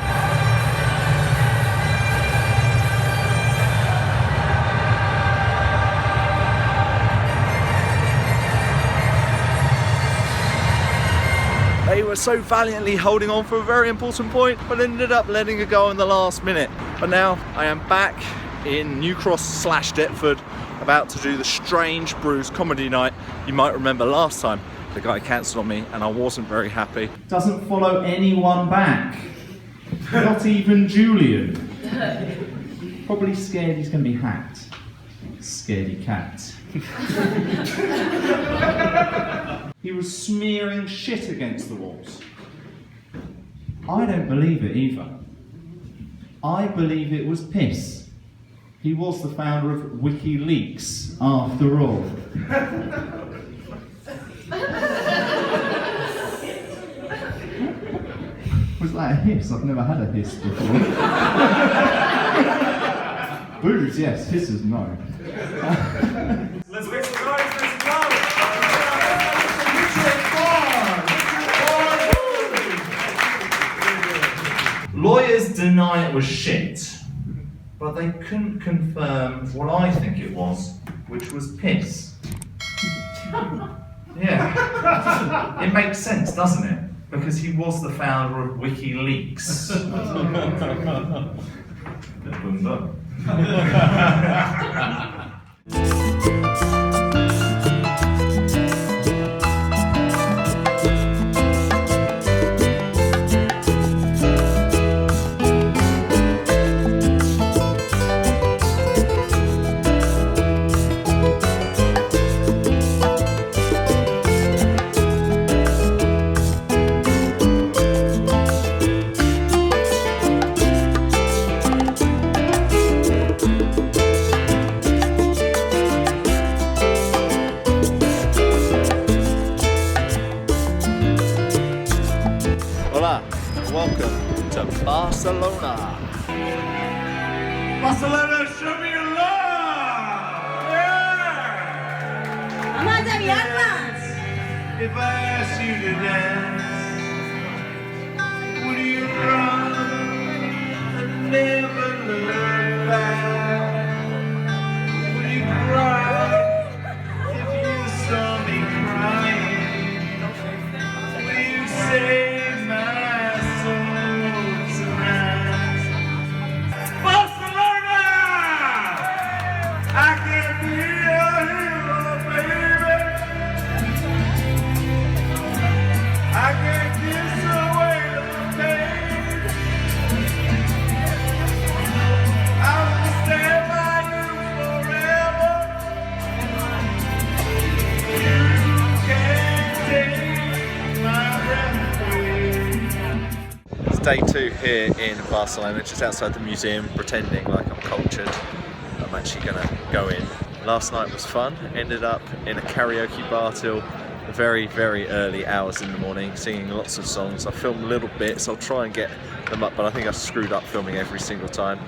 They were so valiantly holding on for a very important point, but ended up letting it go in the last minute. But now I am back in New Cross / Deptford, about to do the Strange Brews comedy night. You might remember last time the guy cancelled on me and I wasn't very happy. Doesn't follow anyone back. Not even Julian. Probably scared he's going to be hacked. Scaredy cat. He was smearing shit against the walls. I don't believe it either. I believe it was piss. He was the founder of WikiLeaks, after all. Was that a hiss? I've never had a hiss before. Boos, yes. Hisses, no. Let's make some noise, let's go! Lawyers deny it was shit, but they couldn't confirm what I think it was, which was piss. Yeah. It makes sense, doesn't it? Because he was the founder of WikiLeaks. Boom, boom. Hola, welcome to Barcelona. Barcelona, show me your love! Yeah! ¡Vamos de almas! If I asked you to dance, would you run and never look back? Would you cry if you saw me crying? Would you save my soul tonight? Barcelona! I can be your hero, baby. I can kiss away the pain. I will stand by you forever. You can't take my breath away. It's day 2 here in Barcelona, just outside the museum, pretending like I'm cultured. I'm actually gonna go in. Last night was fun, ended up in a karaoke bar till very, very early hours in the morning, singing lots of songs. I filmed little bits, I'll try and get them up, but I think I screwed up filming every single time.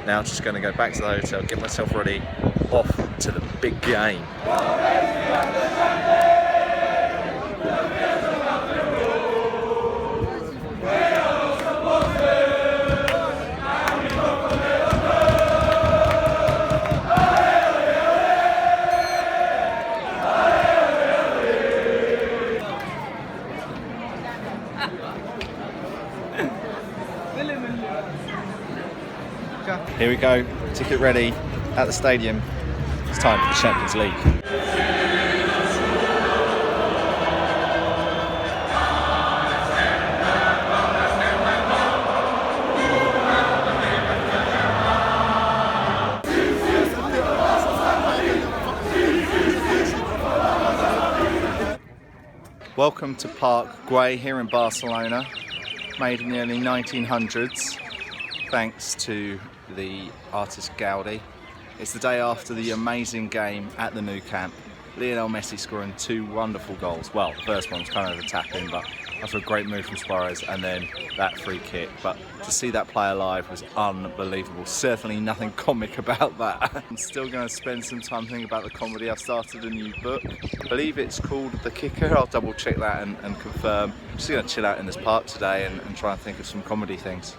Now just gonna go back to the hotel, get myself ready, off to the big game. Here we go, ticket ready at the stadium. It's time for the Champions League. Welcome to Park Güell here in Barcelona, made in the early 1900s, thanks to the artist Gaudi. It's the day after the amazing game at the Nou Camp. Lionel Messi scoring 2 wonderful goals. Well, the first one was kind of a tap-in, but after a great move from Suarez, and then that free kick. But to see that play alive was unbelievable. Certainly nothing comic about that. I'm still going to spend some time thinking about the comedy. I've started a new book. I believe it's called The Kicker. I'll double check that and confirm. I'm just going to chill out in this park today and try and think of some comedy things.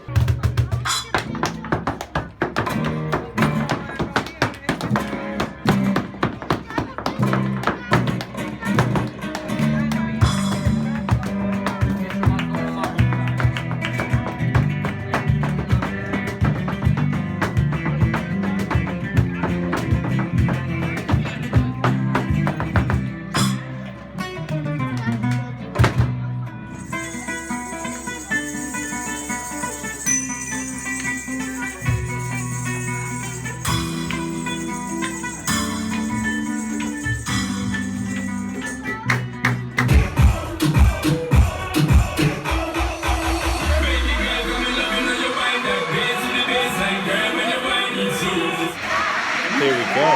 Here we go.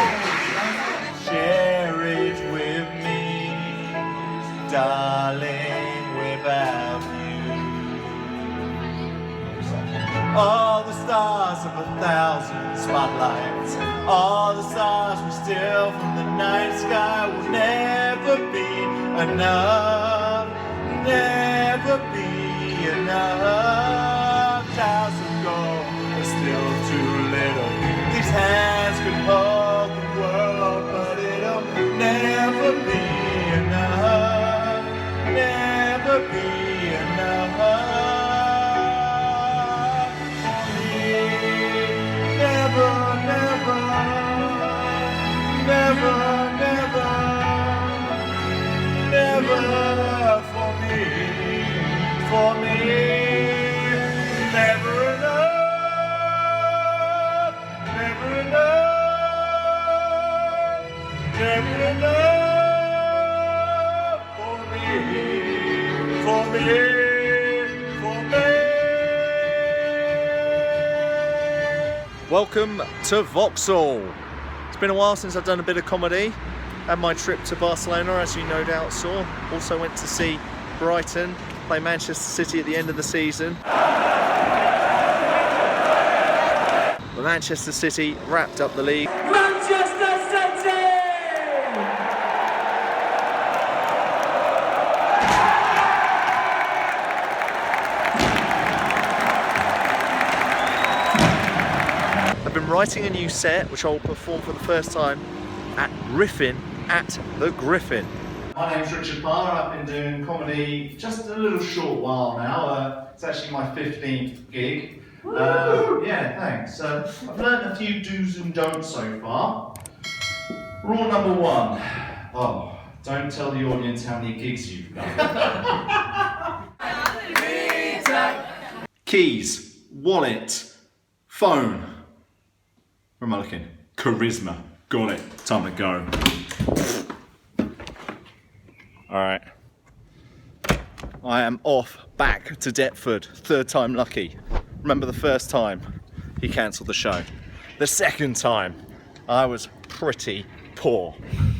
Share it with me, darling, without you. All the stars of 1,000 spotlights, all the stars we steal from the night sky will never be enough, never be enough. Towers of gold are still too little. These hands could hold the world, but it'll never be enough, never be enough for me. Never, never, never, never, never for me, for me. Never enough, never enough, never enough for me, for me, for me. Welcome to Vauxhall. It's been a while since I've done a bit of comedy. Had my trip to Barcelona, as you no doubt saw. Also went to see Brighton play Manchester City at the end of the season. But Manchester City wrapped up the league. Manchester City! I've been writing a new set, which I'll perform for the first time at Riffin at the Griffin. My name's Richard Parr. I've been doing comedy just a little short while now. It's actually my 15th gig. Yeah, thanks. I've learned a few do's and don'ts so far. Rule number 1. Oh, don't tell the audience how many gigs you've done. Keys, wallet, phone. Where am I looking? Charisma. Got it. Time to go. Alright. I am off back to Deptford. 3rd time lucky. Remember the first time he cancelled the show. The second time I was pretty poor.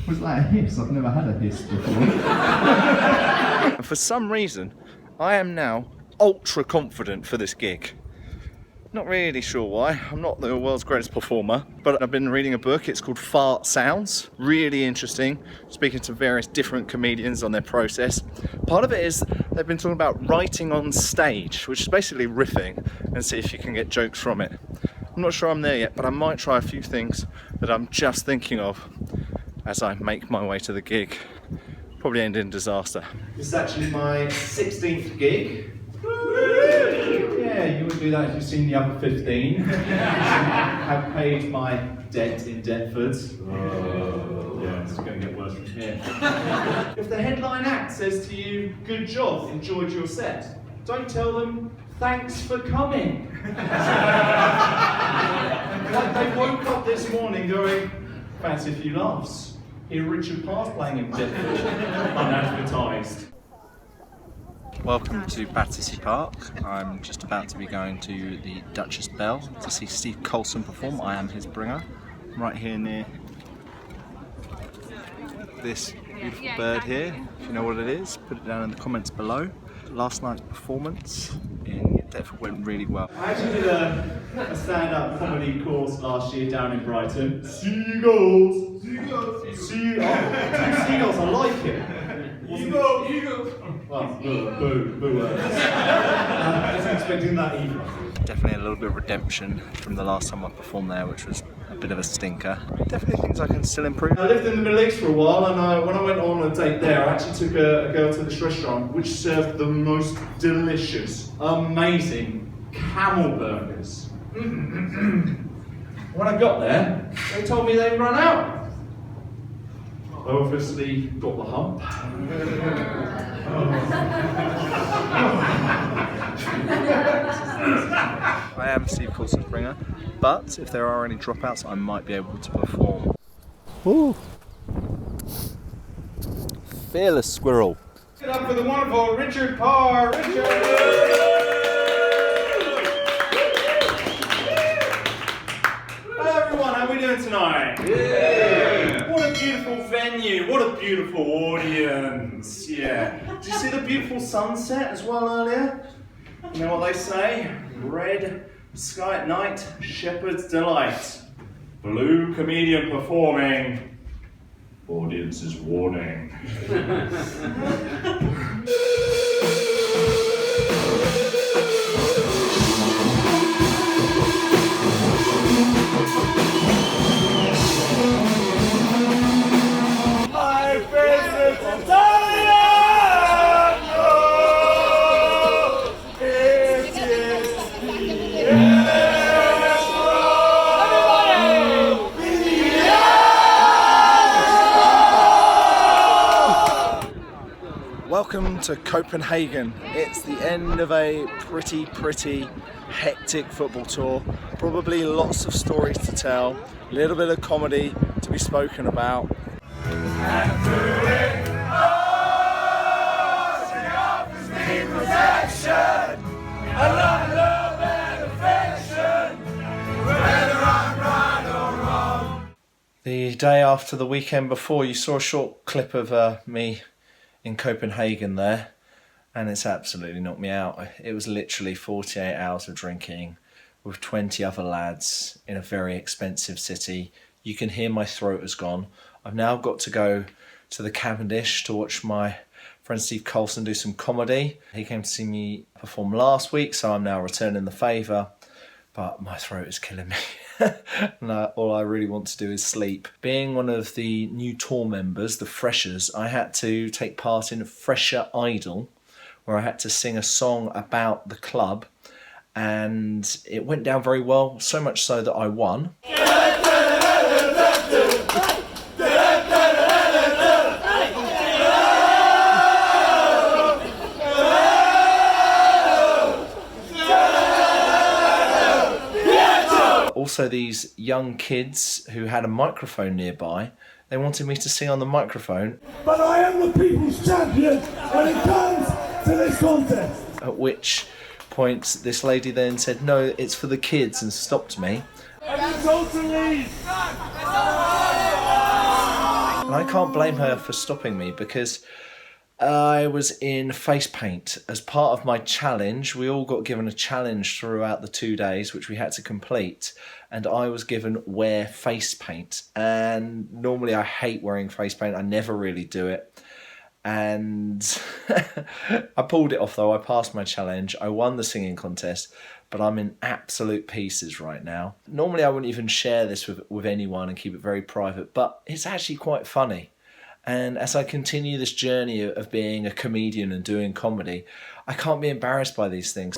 Was that a hiss? I've never had a hiss before. And for some reason, I am now ultra confident for this gig. Not really sure why. I'm not the world's greatest performer, but I've been reading a book. It's called Fart Sounds. Really interesting. Speaking to various different comedians on their process. Part of it is they've been talking about writing on stage, which is basically riffing, and see if you can get jokes from it. I'm not sure I'm there yet, but I might try a few things that I'm just thinking of as I make my way to the gig. Probably end in disaster. This is actually my 16th gig. Yeah, you wouldn't do that if you've seen the other 15. Have paid my debt in Deptford. Yeah, it's going to get worse from here. If the headline act says to you, "Good job, enjoyed your set," don't tell them, "Thanks for coming." Like they woke up this morning going, "Fancy a few laughs. Here Richard Parr's playing in Deptford." Unadvertised. Welcome to Battersea Park. I'm just about to be going to the Duchess Belle to see Steve Coulson perform. I am his bringer. I'm right here near this beautiful bird here. If you know what it is, put it down in the comments below. Last night's performance in Deptford went really well. I actually did a stand-up comedy course last year down in Brighton. Seagulls! Seagulls! Two seagulls, I like it. Eagles! Well, boo. I wasn't expecting that either. Definitely a little bit of redemption from the last time I performed there, which was a bit of a stinker. Definitely things I can still improve. I lived in the Middle East for a while, and when I went on a date there, I actually took a girl to this restaurant which served the most delicious, amazing camel burgers. When I got there, they told me they'd run out. I obviously got the hump. I am Steve Coulson's bringer, but if there are any dropouts, I might be able to perform. Ooh. Fearless squirrel. Give it up for the wonderful Richard Parr. Richard! Hello everyone, how are we doing tonight? Yeah. What a beautiful venue, what a beautiful audience. Yeah. Did you see the beautiful sunset as well earlier? You know what they say? Red sky at night, shepherd's delight. Blue comedian performing, audience's warning. My favorite Italian! It is Welcome to Copenhagen. It's the end of a pretty hectic football tour. Probably lots of stories to tell, a little bit of comedy to be spoken about. The day after the weekend before, you saw a short clip of me in Copenhagen there, and it's absolutely knocked me out. It was literally 48 hours of drinking with 20 other lads in a very expensive city. You can hear my throat has gone. I've now got to go to the Cavendish to watch my friend Steve Coulson do some comedy. He came to see me perform last week, so I'm now returning the favour. But my throat is killing me. And all I really want to do is sleep. Being one of the new tour members, the freshers, I had to take part in Fresher Idol, where I had to sing a song about the club, and it went down very well, so much so that I won. Also, these young kids who had a microphone nearby, they wanted me to sing on the microphone. But I am the people's champion when it comes to this contest. At which point this lady then said, no, it's for the kids, and stopped me. And I can't blame her for stopping me, because I was in face paint. As part of my challenge, we all got given a challenge throughout the 2 days, which we had to complete. And I was given wear face paint. And normally I hate wearing face paint. I never really do it. And I pulled it off though. I passed my challenge. I won the singing contest. But I'm in absolute pieces right now. Normally I wouldn't even share this with anyone and keep it very private. But it's actually quite funny. And as I continue this journey of being a comedian and doing comedy, I can't be embarrassed by these things.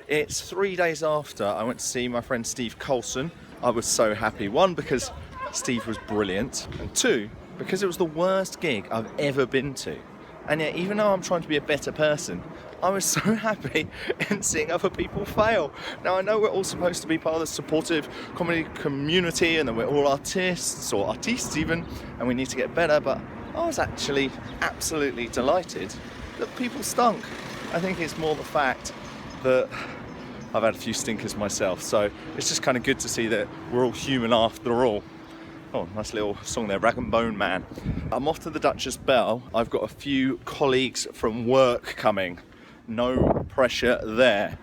It's 3 days after I went to see my friend Steve Coulson. I was so happy. One, because Steve was brilliant. And two, because it was the worst gig I've ever been to. And yet, even though I'm trying to be a better person, I was so happy in seeing other people fail. Now, I know we're all supposed to be part of the supportive comedy community and that we're all artists, or artistes even, and we need to get better, but I was actually absolutely delighted that people stunk. I think it's more the fact that I've had a few stinkers myself, so it's just kind of good to see that we're all human after all. Oh, nice little song there, Rag and Bone Man. I'm off to the Duchess Belle. I've got a few colleagues from work coming. No pressure there.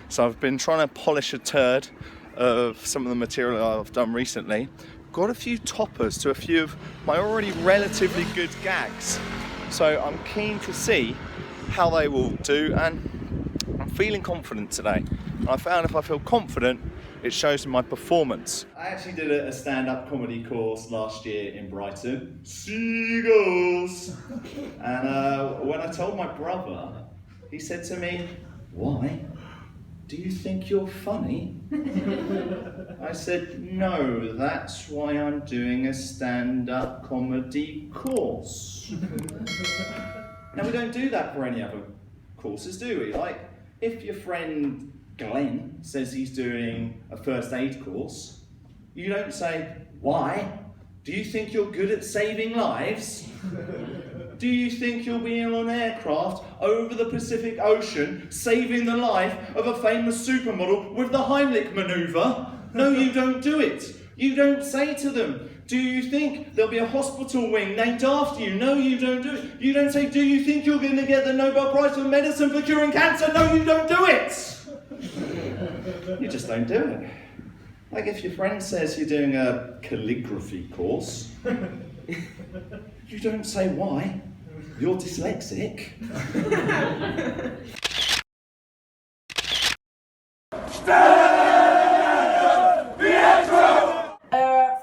So I've been trying to polish a turd of some of the material I've done recently. Got a few toppers to a few of my already relatively good gags. So I'm keen to see how they will do, and I'm feeling confident today. I found if I feel confident, it shows in my performance. I actually did a stand-up comedy course last year in Brighton. Seagulls! And when I told my brother, he said to me, "Why? Do you think you're funny?" I said, "No, that's why I'm doing a stand-up comedy course." Now, we don't do that for any other courses, do we? Like, if your friend Glenn says he's doing a first aid course, you don't say, "Why? Do you think you're good at saving lives? Do you think you'll be in an aircraft over the Pacific Ocean saving the life of a famous supermodel with the Heimlich manoeuvre?" No, you don't do it. You don't say to them, "Do you think there'll be a hospital wing named after you?" No, you don't do it. You don't say, "Do you think you're going to get the Nobel Prize for Medicine for curing cancer?" No, you don't do it. You just don't do it. Like if your friend says you're doing a calligraphy course, you don't say, "Why? You're dyslexic."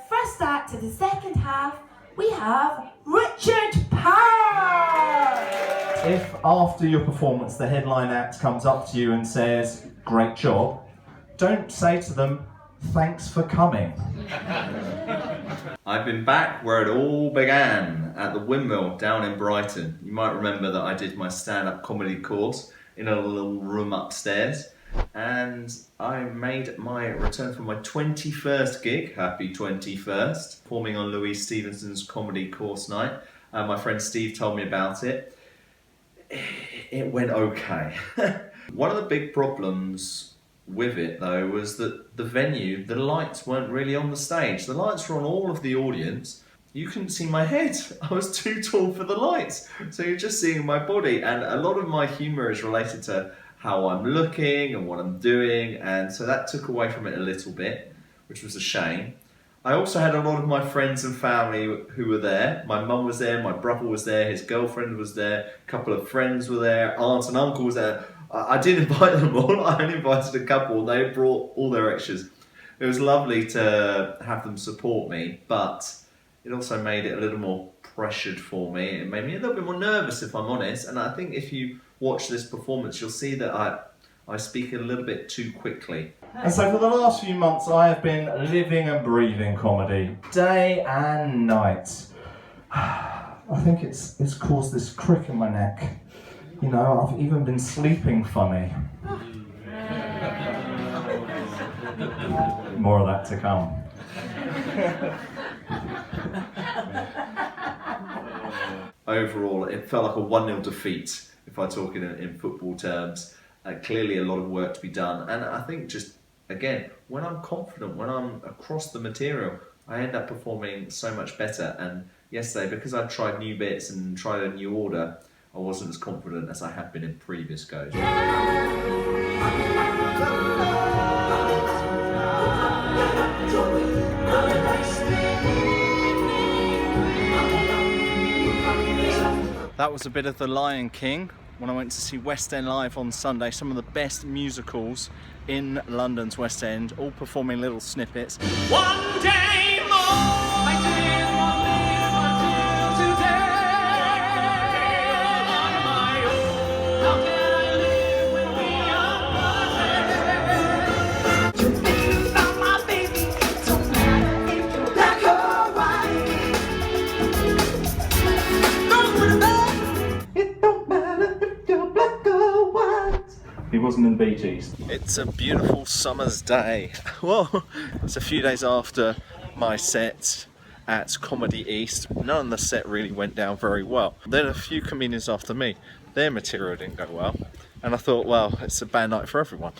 First act of the second half, we have Richard Parr. If after your performance the headline act comes up to you and says, "Great job," don't say to them, "Thanks for coming." I've been back where it all began, at the Windmill down in Brighton. You might remember that I did my stand-up comedy course in a little room upstairs, and I made my return for my 21st gig, happy 21st, performing on Louise Stevenson's comedy course night. My friend Steve told me about it. It went okay. One of the big problems with it though was that the venue, the lights weren't really on the stage. The lights were on all of the audience. You couldn't see my head. I was too tall for the lights. So you're just seeing my body, and a lot of my humour is related to how I'm looking and what I'm doing, and so that took away from it a little bit, which was a shame. I also had a lot of my friends and family who were there. My mum was there, my brother was there, his girlfriend was there, a couple of friends were there, aunt and uncle was there. I didn't invite them all, I only invited a couple. They brought all their extras. It was lovely to have them support me, but it also made it a little more pressured for me. It made me a little bit more nervous, if I'm honest, and I think if you watch this performance, you'll see that I speak a little bit too quickly. And so for the last few months, I have been living and breathing comedy, day and night. I think it's caused this crick in my neck. You know, I've even been sleeping funny. More of that to come. Overall, it felt like a 1-0 defeat, if I talk in football terms. Clearly a lot of work to be done, and I think just, again, when I'm confident, when I'm across the material, I end up performing so much better. And yesterday, because I tried new bits and tried a new order, I wasn't as confident as I have been in previous goes. That was a bit of The Lion King when I went to see West End Live on Sunday. Some of the best musicals in London's West End, all performing little snippets. One day more, I did not live until today. On my own, how can I live when we are parted? To think about my baby, don't matter if you're black or white. It don't matter if you're black or white. He wasn't in Bee Gees. It's a beautiful summer's day. Well, it's a few days after my set at Comedy East. None of the set really went down very well. Then a few comedians after me, their material didn't go well. And I thought, well, it's a bad night for everyone.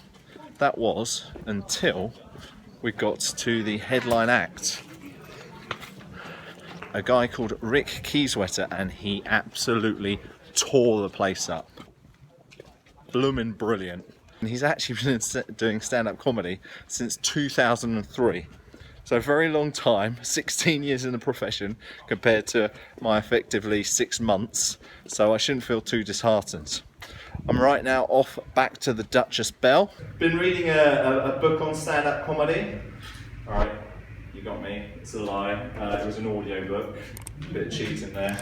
That was until we got to the headline act. A guy called Rick Keyswetter, and he absolutely tore the place up. Bloomin' brilliant. And he's actually been doing stand-up comedy since 2003. So a very long time, 16 years in the profession compared to my effectively 6 months. So I shouldn't feel too disheartened. I'm right now off back to the Duchess Belle. Been reading a book on stand-up comedy. Alright, you got me, it's a lie. It was an audio book, a bit of cheating there.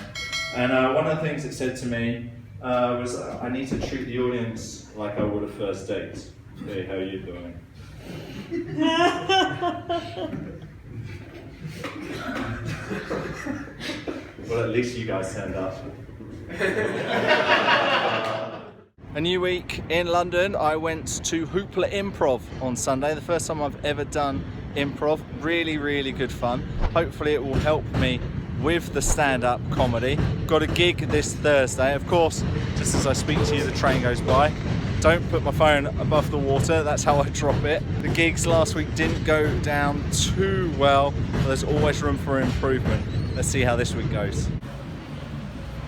And one of the things it said to me was I need to treat the audience like I would a first date. Hey, how are you doing? Well, at least you guys turned up. A new week in London. I went to Hoopla Improv on Sunday. The first time I've ever done improv. Really, really good fun. Hopefully it will help me with the stand-up comedy. Got a gig this Thursday. Of course, just as I speak to you, the train goes by. Don't put my phone above the water, that's how I drop it. The gigs last week didn't go down too well, but there's always room for improvement. Let's see how this week goes.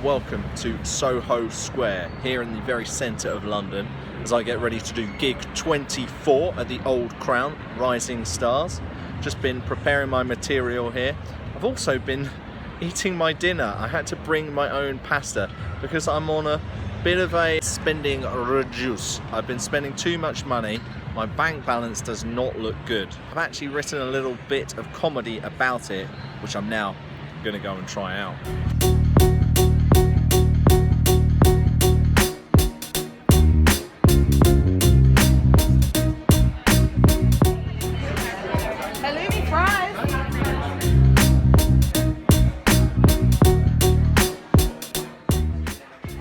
Welcome to Soho Square, here in the very centre of London, as I get ready to do gig 24 at the Old Crown, Rising Stars. Just been preparing my material here. I've also been eating my dinner. I had to bring my own pasta because I'm on a bit of a spending reduce. I've been spending too much money. My bank balance does not look good. I've actually written a little bit of comedy about it, which I'm now going to go and try out.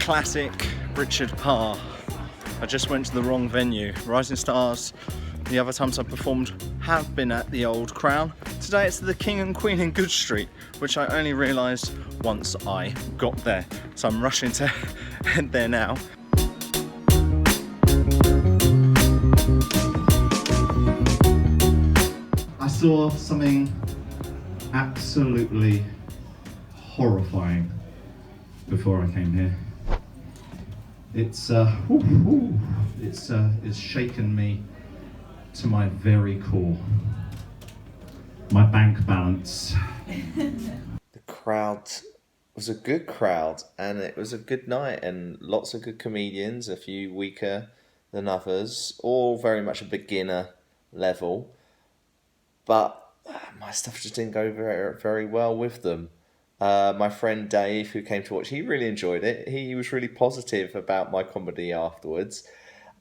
Classic Richard Parr. I just went to the wrong venue. Rising Stars The other times I've performed have been at the Old Crown. Today it's the King and Queen in Good Street, which I only realised once I got there. So I'm rushing to head there now. I saw something absolutely horrifying before I came here. It's shaken me to my very core. My bank balance. The crowd was a good crowd, and it was a good night, and lots of good comedians, a few weaker than others, all very much a beginner level. But my stuff just didn't go very, very well with them. My friend Dave, who came to watch, he really enjoyed it. He was really positive about my comedy afterwards.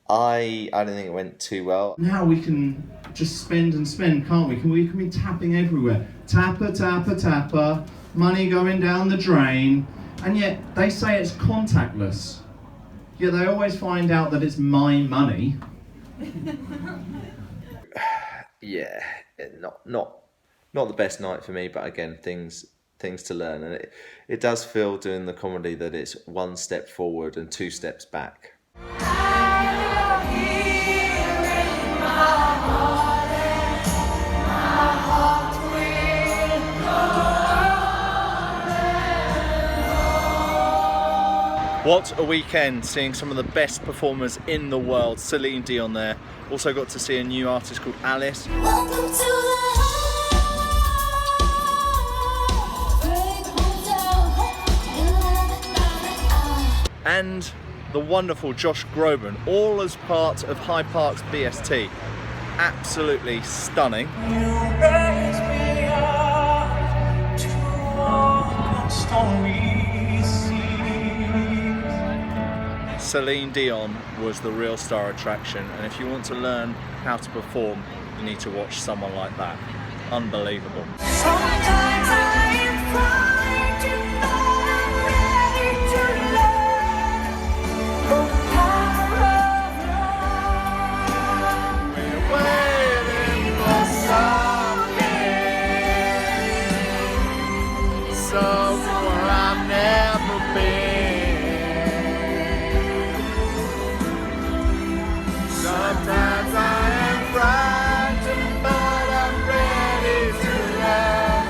I don't think it went too well. Now we can just spend and spend, can't we? We can be tapping everywhere. Tapper, tapper, tapper, money going down the drain. And yet they say it's contactless. Yet they always find out that it's my money. Yeah, not the best night for me, but again, things to learn. And it does feel doing the comedy that it's one step forward and two steps back. What a weekend, seeing some of the best performers in the world. Celine Dion there. Also got to see a new artist called Alice. Welcome to the and the wonderful Josh Groban, all as part of Hyde Park's BST. Absolutely stunning. Celine Dion was the real star attraction, and if you want to learn how to perform, you need to watch someone like that. Unbelievable. Sometimes I am frightened, but I'm ready to learn the power of love. We're waiting for something, somewhere I've never been. Sometimes I am frightened, but I'm ready to learn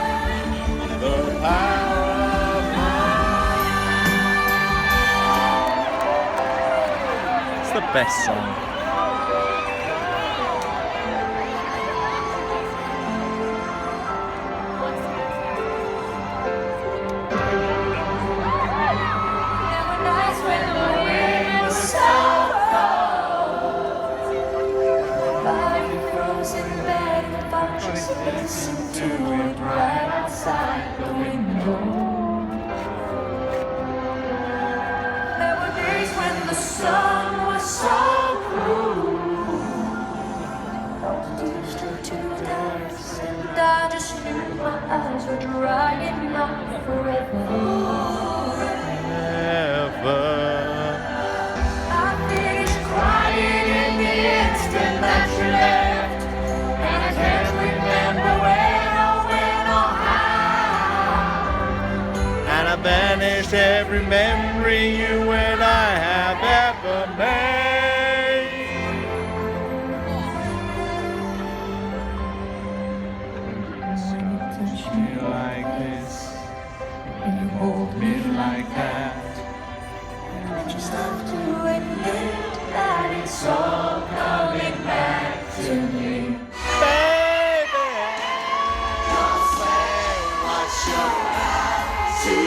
the power of love. It's the best song. Listen to it right outside the window. There were days when the sun was so cruel. Those used to dance, and I just knew my eyes were drying up forever. I finished crying in the instant that you left, and I can't remember where or when or how. And I banished every memory you and I have ever made. When you touch me like this, and you hold me like that, and I just have to admit that it's all coming back to me. baby, don't say what you're about to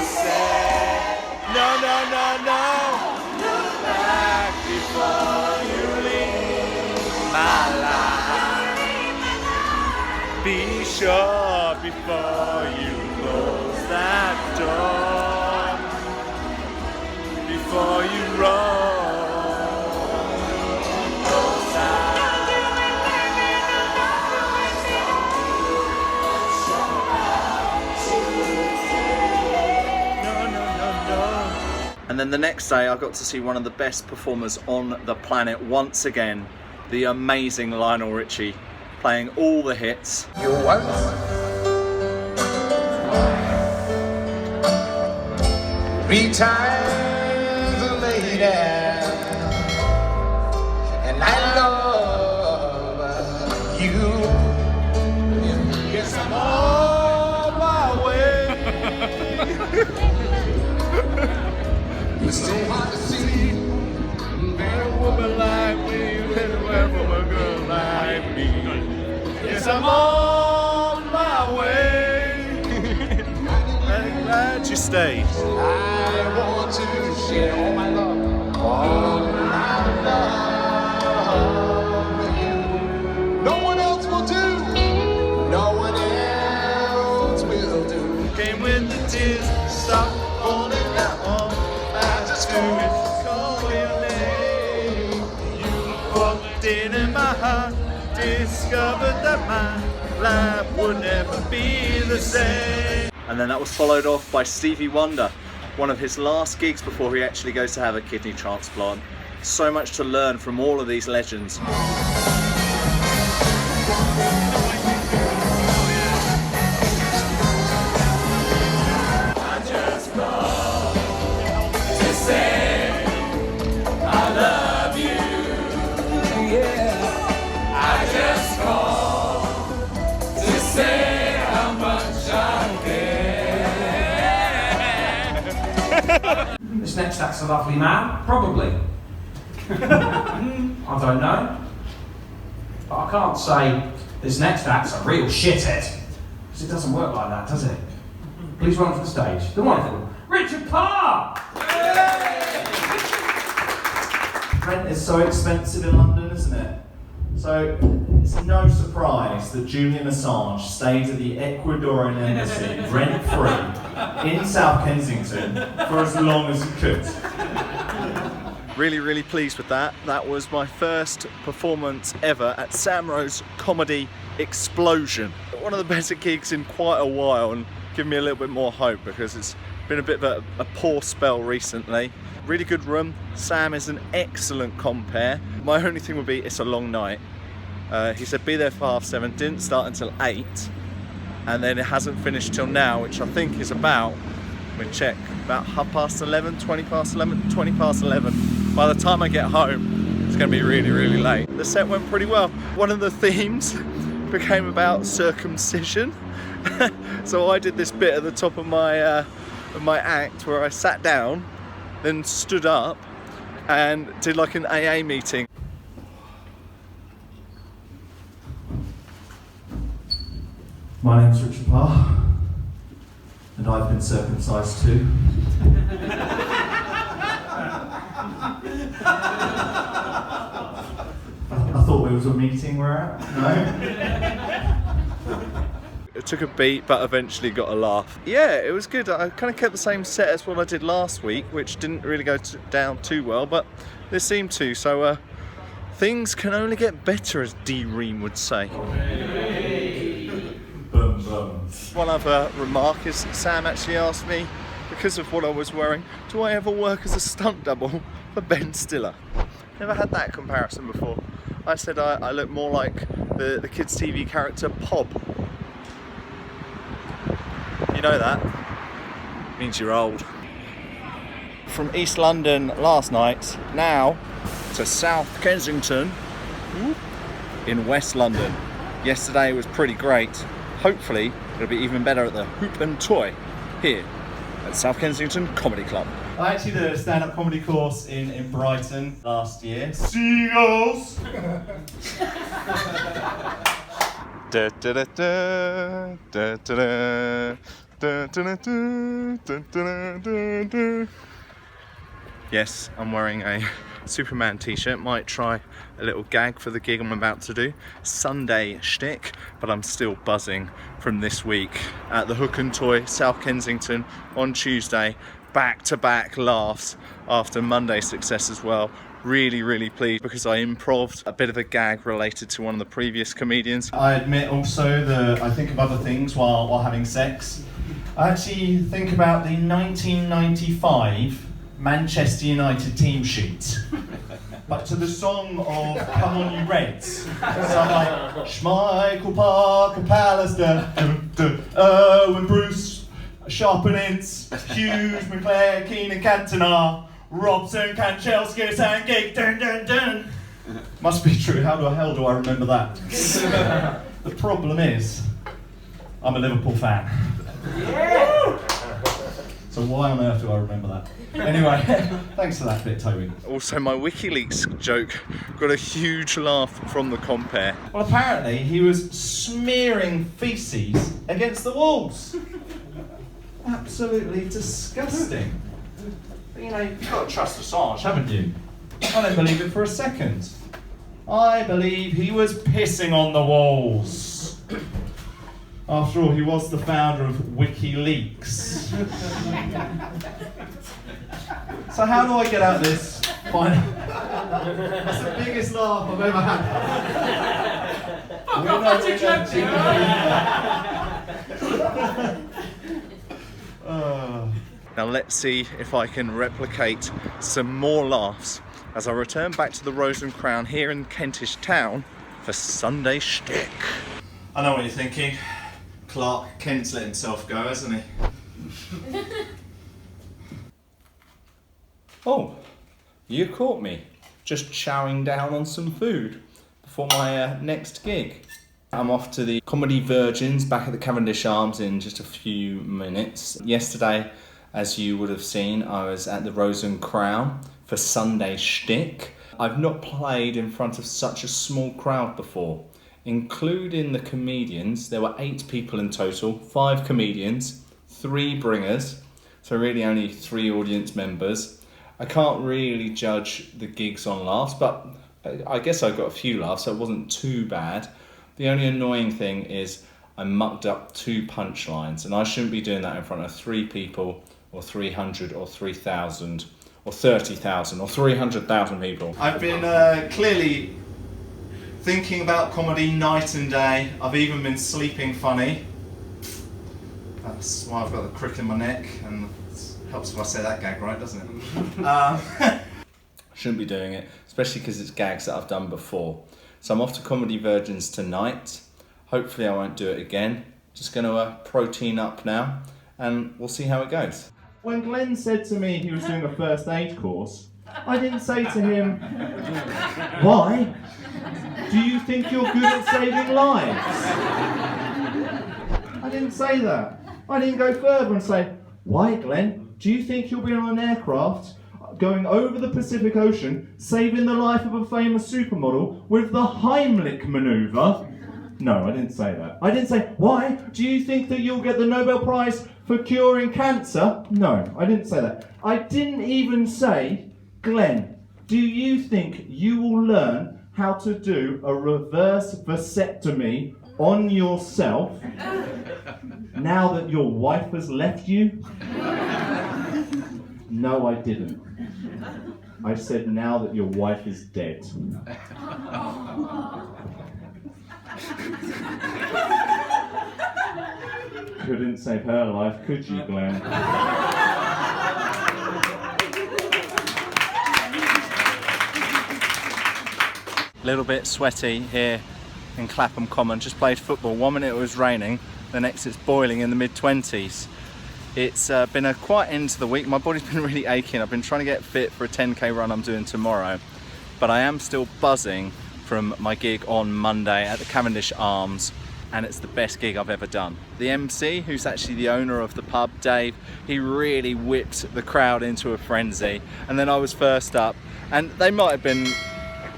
say. No, no, no, no. Look back before you leave my life. Be sure before you close that door, before you roll. And then the next day I got to see one of the best performers on the planet once again, the amazing Lionel Richie playing all the hits. You once retired a lady, and I love you. Yes, I'm on my way. It's so hard to see a woman like me, anywhere from a girl like me. Yes, I'm on my way. I'm glad you stayed. I want to share all my love, all my love with you. No one else will do. No one else will do. Came with the tears, stop falling down. I just couldn't call your name. You walked in my heart, discovered that my life would never be the same. And then that was followed off by Stevie Wonder, one of his last gigs before he actually goes to have a kidney transplant. So much to learn from all of these legends. This next act's a lovely man, probably. I don't know. But I can't say this next act's a real shithead. Because it doesn't work like that, does it? Please run for the stage. The wonderful Richard Parr! Rent is so expensive in London, isn't it? So it's no surprise that Julian Assange stayed at the Ecuadorian embassy rent-free in South Kensington for as long as he could. Really, really pleased with that. That was my first performance ever at Sam Rowe's Comedy Explosion. One of the better gigs in quite a while, and giving me a little bit more hope because it's been a bit of a poor spell recently. Really good room. Sam is an excellent compere. My only thing would be it's a long night. He said be there for 7:30, didn't start until 8, and then it hasn't finished till now, which I think is about, let me check, about 11:30, 20 past 11, 20 past 11. By the time I get home, it's going to be really, really late. The set went pretty well. One of the themes became about circumcision. So I did this bit at the top of my act where I sat down, then stood up and did like an AA meeting. My name's Richard Parr, and I've been circumcised too. I thought we was a meeting we're at. No? It took a beat, but eventually got a laugh. Yeah, it was good. I kind of kept the same set as what I did last week, which didn't really go down too well, but this seemed to. So things can only get better, as D. Ream would say. Boom, boom. One other remark is Sam actually asked me, because of what I was wearing, do I ever work as a stunt double for Ben Stiller? Never had that comparison before. I said I look more like the kids' TV character Pob. You know that? Means you're old. From East London last night, now to South Kensington in West London. Yesterday was pretty great. Hopefully it'll be even better at the Hoop and Toy here at South Kensington Comedy Club. I actually did a stand-up comedy course in Brighton last year. Seagulls! Da, da, da, da, da, da, da, da, da, da, da. Yes, I'm wearing a Superman t-shirt. Might try a little gag for the gig I'm about to do. Sunday Shtick, but I'm still buzzing from this week at the Hook and Toy, South Kensington on Tuesday. Back-to-back laughs after Monday's success as well. Really, really pleased because I improv'd a bit of a gag related to one of the previous comedians. I admit also that I think of other things while having sex. I actually think about the 1995 Manchester United team sheet, but to the song of Come On You Reds. So I'm like, Schmeichel, Parker, Pallister, Owen, Bruce, Sharp and Ince, Hughes, McClare, Keane and Cantona, Robson, Kanchelskis and Gig, dun dun dun. Must be true, how the hell do I remember that? The problem is, I'm a Liverpool fan. Yeah. So why on earth do I remember that? Anyway, thanks for that bit, Toby. Also, my WikiLeaks joke got a huge laugh from the compere. Well, apparently he was smearing feces against the walls. Absolutely disgusting. But, you know, you've got to trust Assange, haven't you? I don't believe it for a second. I believe he was pissing on the walls. After all, he was the founder of WikiLeaks. So how do I get out this? Fine. That's the biggest laugh I've ever had. Now let's see if I can replicate some more laughs as I return back to the Rose and Crown here in Kentish town for Sunday Shtick. I know what you're thinking. Clark Kent's let himself go, hasn't he? Oh, you caught me just chowing down on some food before my next gig. I'm off to the Comedy Virgins back at the Cavendish Arms in just a few minutes. Yesterday, as you would have seen, I was at the Rose and Crown for Sunday Shtick. I've not played in front of such a small crowd before. Including the comedians, there were 8 people in total, 5 comedians, 3 bringers, so really only 3 audience members. I can't really judge the gigs on laughs, but I guess I got a few laughs, so it wasn't too bad. The only annoying thing is I mucked up 2 punchlines, and I shouldn't be doing that in front of 3 people, or 300, or 3,000, or 30,000, or 300,000 people. I've been clearly thinking about comedy night and day. I've even been sleeping funny. That's why I've got the crick in my neck, and it helps if I say that gag right, doesn't it? Shouldn't be doing it, especially because it's gags that I've done before. So I'm off to Comedy Virgins tonight. Hopefully I won't do it again. Just going to protein up now, and we'll see how it goes. When Glenn said to me he was doing a first aid course, I didn't say to him, why? Do you think you're good at saving lives? I didn't say that. I didn't go further and say, why, Glenn? Do you think you'll be on an aircraft going over the Pacific Ocean, saving the life of a famous supermodel with the Heimlich manoeuvre? No, I didn't say that. I didn't say, why? Do you think that you'll get the Nobel Prize for curing cancer? No, I didn't say that. I didn't even say, Glenn, do you think you will learn how to do a reverse vasectomy on yourself now that your wife has left you? No, I didn't. I said now that your wife is dead. Couldn't save her life, could you, Glenn? Little bit sweaty here in Clapham Common. Just played football. 1 minute it was raining, the next it's boiling in the mid-20s. It's been a quiet end to the week. My body's been really aching. I've been trying to get fit for a 10k run I'm doing tomorrow, but I am still buzzing from my gig on Monday at the Cavendish Arms, and it's the best gig I've ever done. The MC, who's actually the owner of the pub, Dave, he really whipped the crowd into a frenzy, and then I was first up, and they might have been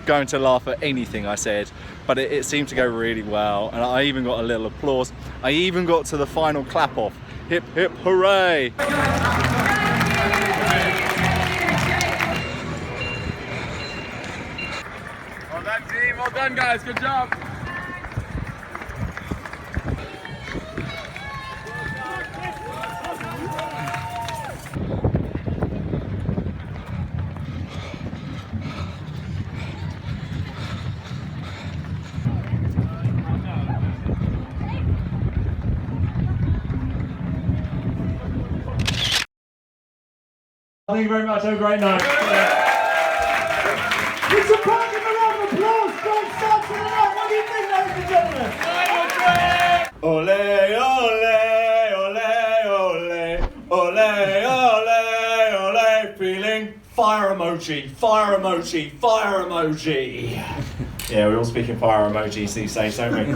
going to laugh at anything I said, but it seemed to go really well, and I even got a little applause. I even got to the final clap off. Hip hip hooray! Well done team, well done guys, good job! Thank you very much. Have a great night. It's a party round of applause. Don't start to the night. What do you think, ladies and gentlemen? Ole, ole, ole, ole, ole, ole, ole, feeling fire emoji, fire emoji, fire emoji. Yeah, we're all speaking fire emojis these days, don't we?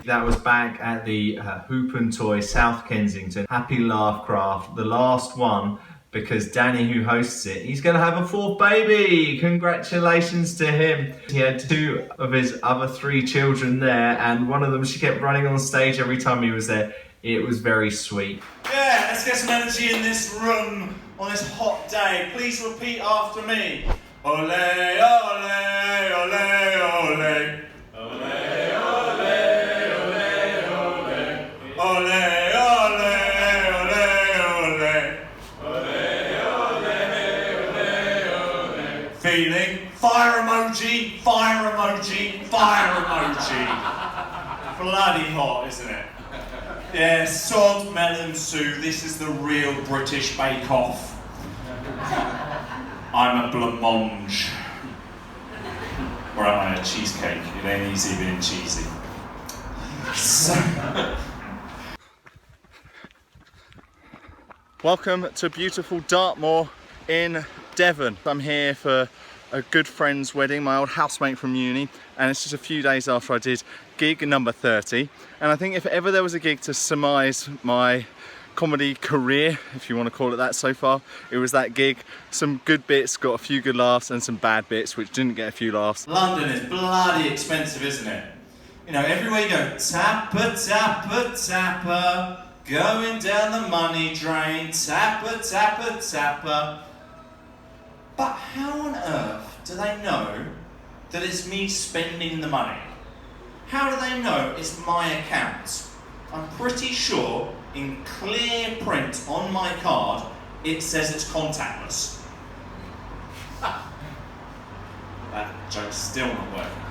That was back at the Hoop and Toy South Kensington Happy Laugh Craft, the last one, because Danny, who hosts it, he's going to have a 4th baby. Congratulations to him. He had 2 of his other 3 children there, and one of them, she kept running on stage every time he was there. It was very sweet. Yeah, let's get some energy in this room on this hot day. Please repeat after me. Ole, ole, ole, ole. Ole, ole, ole, ole. Ole, feeling fire emoji, fire emoji, fire emoji. Bloody hot, isn't it? Yeah, sod, melon, Sue, this is the real British Bake Off. I'm a blancmange. Or am I a cheesecake? It ain't easy being cheesy. So... Welcome to beautiful Dartmoor in Devon. I'm here for a good friend's wedding, my old housemate from uni, and it's just a few days after I did gig number 30. And I think if ever there was a gig to surmise my comedy career, if you want to call it that so far, it was that gig. Some good bits, got a few good laughs, and some bad bits which didn't get a few laughs. London is bloody expensive, isn't it? You know, everywhere you go, tapper, tapper, tapper, going down the money drain, tapper, tapper, tapper. But how on earth do they know that it's me spending the money? How do they know it's my account? I'm pretty sure in clear print on my card it says it's contactless. That joke's still not working.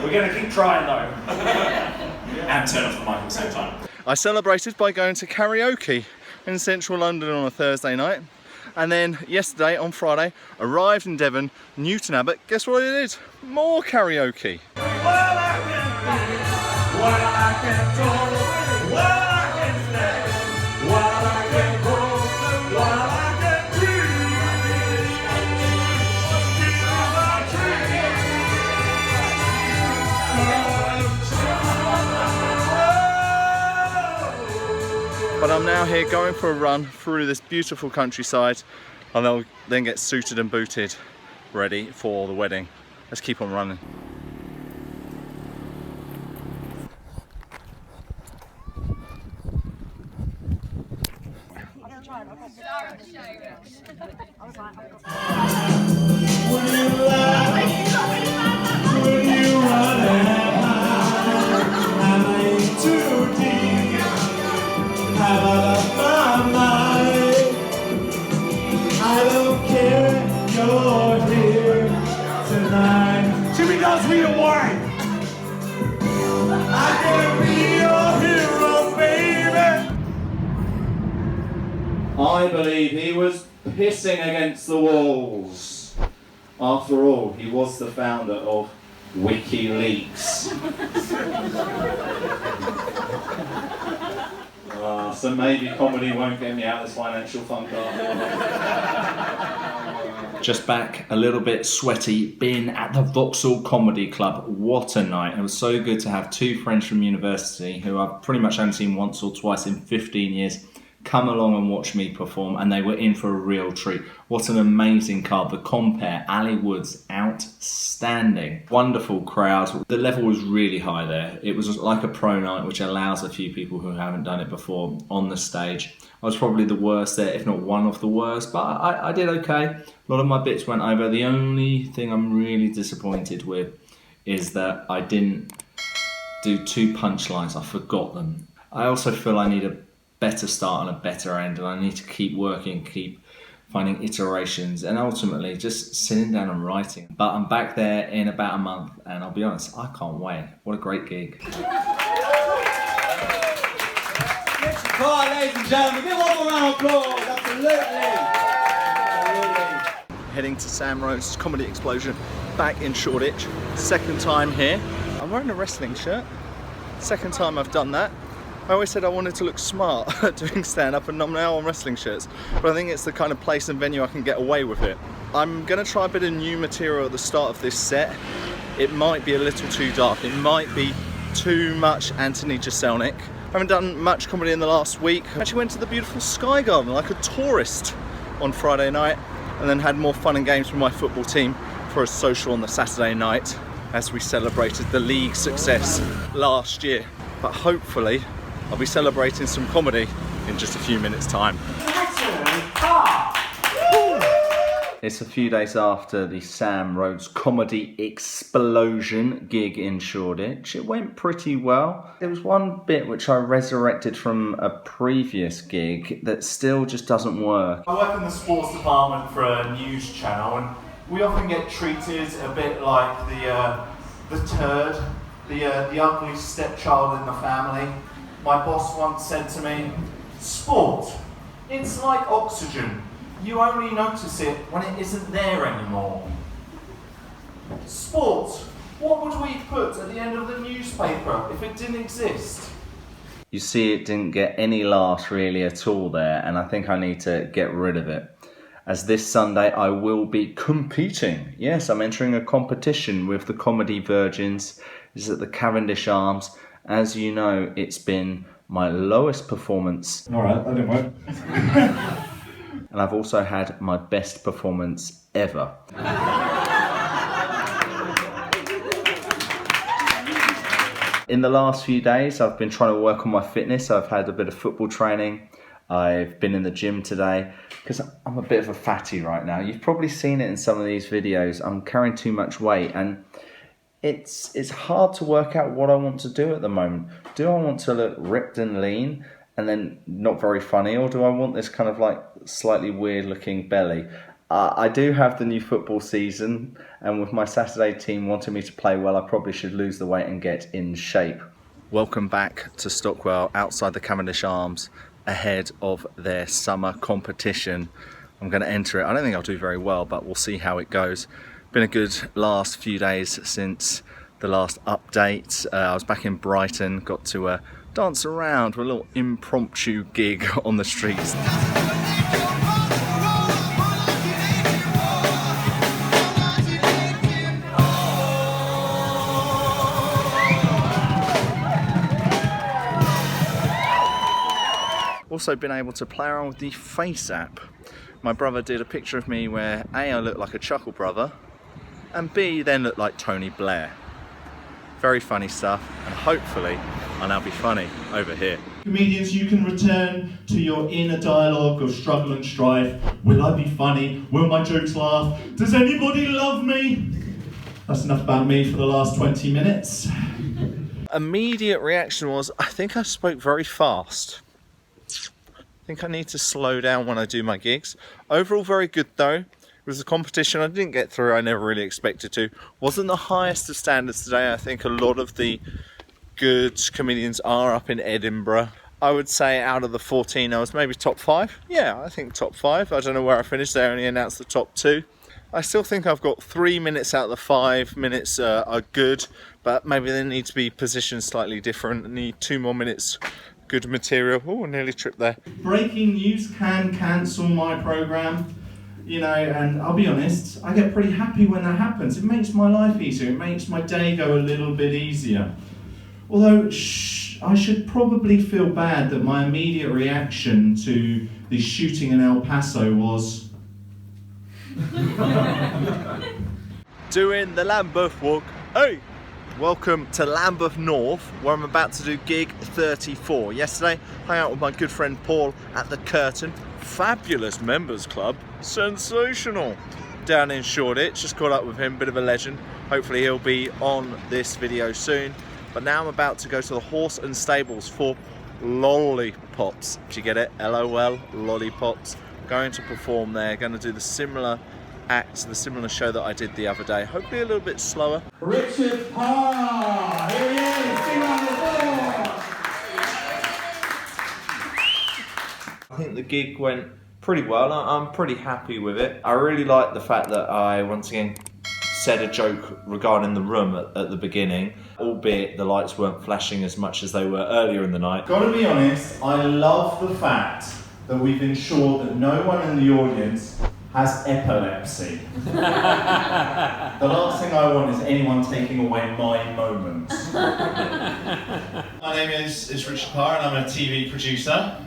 We're going to keep trying though. And turn off the mic at the same time. I celebrated by going to karaoke in central London on a Thursday night, and then yesterday on Friday arrived in Devon, Newton Abbot. Guess what I did? More karaoke. But I'm now here going for a run through this beautiful countryside, and I'll then get suited and booted, ready for the wedding. Let's keep on running. I don't care, you're here tonight. Jimmy does me away. I can be your hero, baby. I believe he was pissing against the walls. After all, he was the founder of WikiLeaks. So maybe comedy won't get me out of this financial funk. Just back a little bit sweaty, been at the Vauxhall Comedy Club. What a night. It was so good to have 2 friends from university who I've pretty much only seen once or twice in 15 years come along and watch me perform, and they were in for a real treat. What an amazing card. The compare, Ali Woods, outstanding. Wonderful crowd. The level was really high there. It was like a pro night, which allows a few people who haven't done it before on the stage. I was probably the worst there, if not one of the worst, but I did okay. A lot of my bits went over. The only thing I'm really disappointed with is that I didn't do 2 punchlines. I forgot them. I also feel I need a better start and a better end, and I need to keep working, keep finding iterations, and ultimately just sitting down and writing. But I'm back there in about a month, and I'll be honest, I can't wait. What a great gig. Parr, ladies and gentlemen. Give one more round of applause. Absolutely. Heading to Sam Rhodes' Comedy Explosion back in Shoreditch. Second time here. I'm wearing a wrestling shirt. Second time I've done that. I always said I wanted to look smart doing stand-up, and I'm now on wrestling shirts. But I think it's the kind of place and venue I can get away with it. I'm going to try a bit of new material at the start of this set. It might be a little too dark. It might be too much Anthony Jeselnik. I haven't done much comedy in the last week. I actually went to the beautiful Sky Garden like a tourist on Friday night, and then had more fun and games with my football team for a social on the Saturday night as we celebrated the league success last year. But hopefully I'll be celebrating some comedy in just a few minutes' time. It's a few days after the Sam Rhodes Comedy Explosion gig in Shoreditch. It went pretty well. There was one bit which I resurrected from a previous gig that still just doesn't work. I work in the sports department for a news channel, and we often get treated a bit like the turd, the ugly stepchild in the family. My boss once said to me, "Sport, it's like oxygen. You only notice it when it isn't there anymore." Sport, what would we put at the end of the newspaper if it didn't exist? You see, it didn't get any laughs really at all there, and I think I need to get rid of it. As this Sunday I will be competing. Yes, I'm entering a competition with the Comedy Virgins. This is at the Cavendish Arms. As you know, it's been my lowest performance. Alright, that didn't work. And I've also had my best performance ever. In the last few days, I've been trying to work on my fitness. I've had a bit of football training. I've been in the gym today because I'm a bit of a fatty right now. You've probably seen it in some of these videos. I'm carrying too much weight, and it's hard to work out what I want to do at the moment. Do I want to look ripped and lean and then not very funny, or do I want this kind of like slightly weird looking belly? I do have the new football season, and with my Saturday team wanting me to play well, I probably should lose the weight and get in shape. Welcome back to Stockwell outside the Cavendish Arms ahead of their summer competition. I'm going to enter it. I don't think I'll do very well, but we'll see how it goes. Been a good last few days since the last update. I was back in Brighton, got to dance around with a little impromptu gig on the streets. Also been able to play around with the Face app. My brother did a picture of me where A, I look like a Chuckle Brother, and B, then look like Tony Blair. Very funny stuff, and hopefully I'll now be funny over here. Comedians, you can return to your inner dialogue of struggle and strife. Will I be funny? Will my jokes laugh? Does anybody love me? That's enough about me for the last 20 minutes. Immediate reaction was, I think I spoke very fast. I think I need to slow down when I do my gigs. Overall very good though. It was a competition I didn't get through, I never really expected to. Wasn't the highest of standards today. I think a lot of the good comedians are up in Edinburgh. I would say out of the 14 I was maybe top 5. Yeah, I think top 5. I don't know where I finished, they only announced the top 2. I still think I've got 3 minutes out of the 5 minutes are good, but maybe they need to be positioned slightly different. I need 2 more minutes good material. Oh, I nearly tripped there. Breaking news can cancel my programme, you know, and I'll be honest, I get pretty happy when that happens. It makes my life easier, it makes my day go a little bit easier. Although, I should probably feel bad that my immediate reaction to the shooting in El Paso was... Doing the Lambeth walk. Hey! Welcome to Lambeth North, where I'm about to do gig 34. Yesterday, hung out with my good friend Paul at the Curtain. Fabulous members club. Sensational. Down in Shoreditch, just caught up with him, bit of a legend. Hopefully he'll be on this video soon. But now I'm about to go to the Horse and Stables for Lollipops. Do you get it? LOL, Lollipops. Going to perform there, going to do the similar act, the similar show that I did the other day. Hopefully a little bit slower. Richard Parr, here he is, big round of applause. I think the gig went pretty well. I'm pretty happy with it. I really like the fact that I once again said a joke regarding the room at the beginning, albeit the lights weren't flashing as much as they were earlier in the night. Gotta be honest, I love the fact that we've ensured that no one in the audience has epilepsy. The last thing I want is anyone taking away my moments. My name is Richard Parr and I'm a TV producer.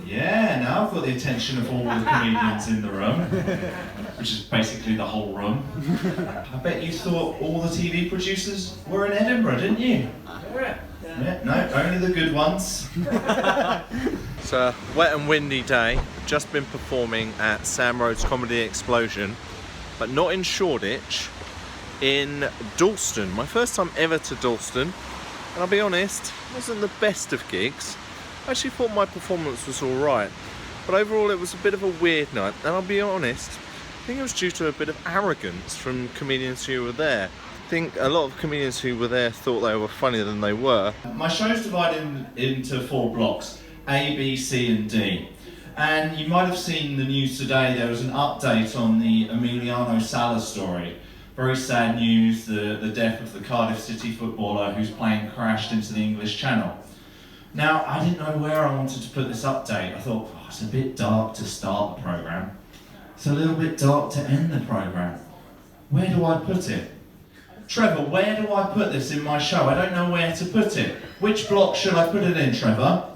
Yeah, now I've got the attention of all the comedians in the room, which is basically the whole room. I bet you thought all the TV producers were in Edinburgh, didn't you? Yeah, no, only the good ones. It's a wet and windy day. Just been performing at Sam Rhodes Comedy Explosion, but not in Shoreditch, in Dalston. My first time ever to Dalston, and I'll be honest, it wasn't the best of gigs. I actually thought my performance was alright, but overall it was a bit of a weird night, and I'll be honest, I think it was due to a bit of arrogance from comedians who were there. I think a lot of comedians who were there thought they were funnier than they were. My show's divided into 4 blocks, A, B, C and D. And you might have seen the news today, there was an update on the Emiliano Sala story. Very sad news, the death of the Cardiff City footballer whose plane crashed into the English Channel. Now, I didn't know where I wanted to put this update. I thought, oh, it's a bit dark to start the programme. It's a little bit dark to end the programme. Where do I put it? Trevor, where do I put this in my show? I don't know where to put it. Which block should I put it in, Trevor?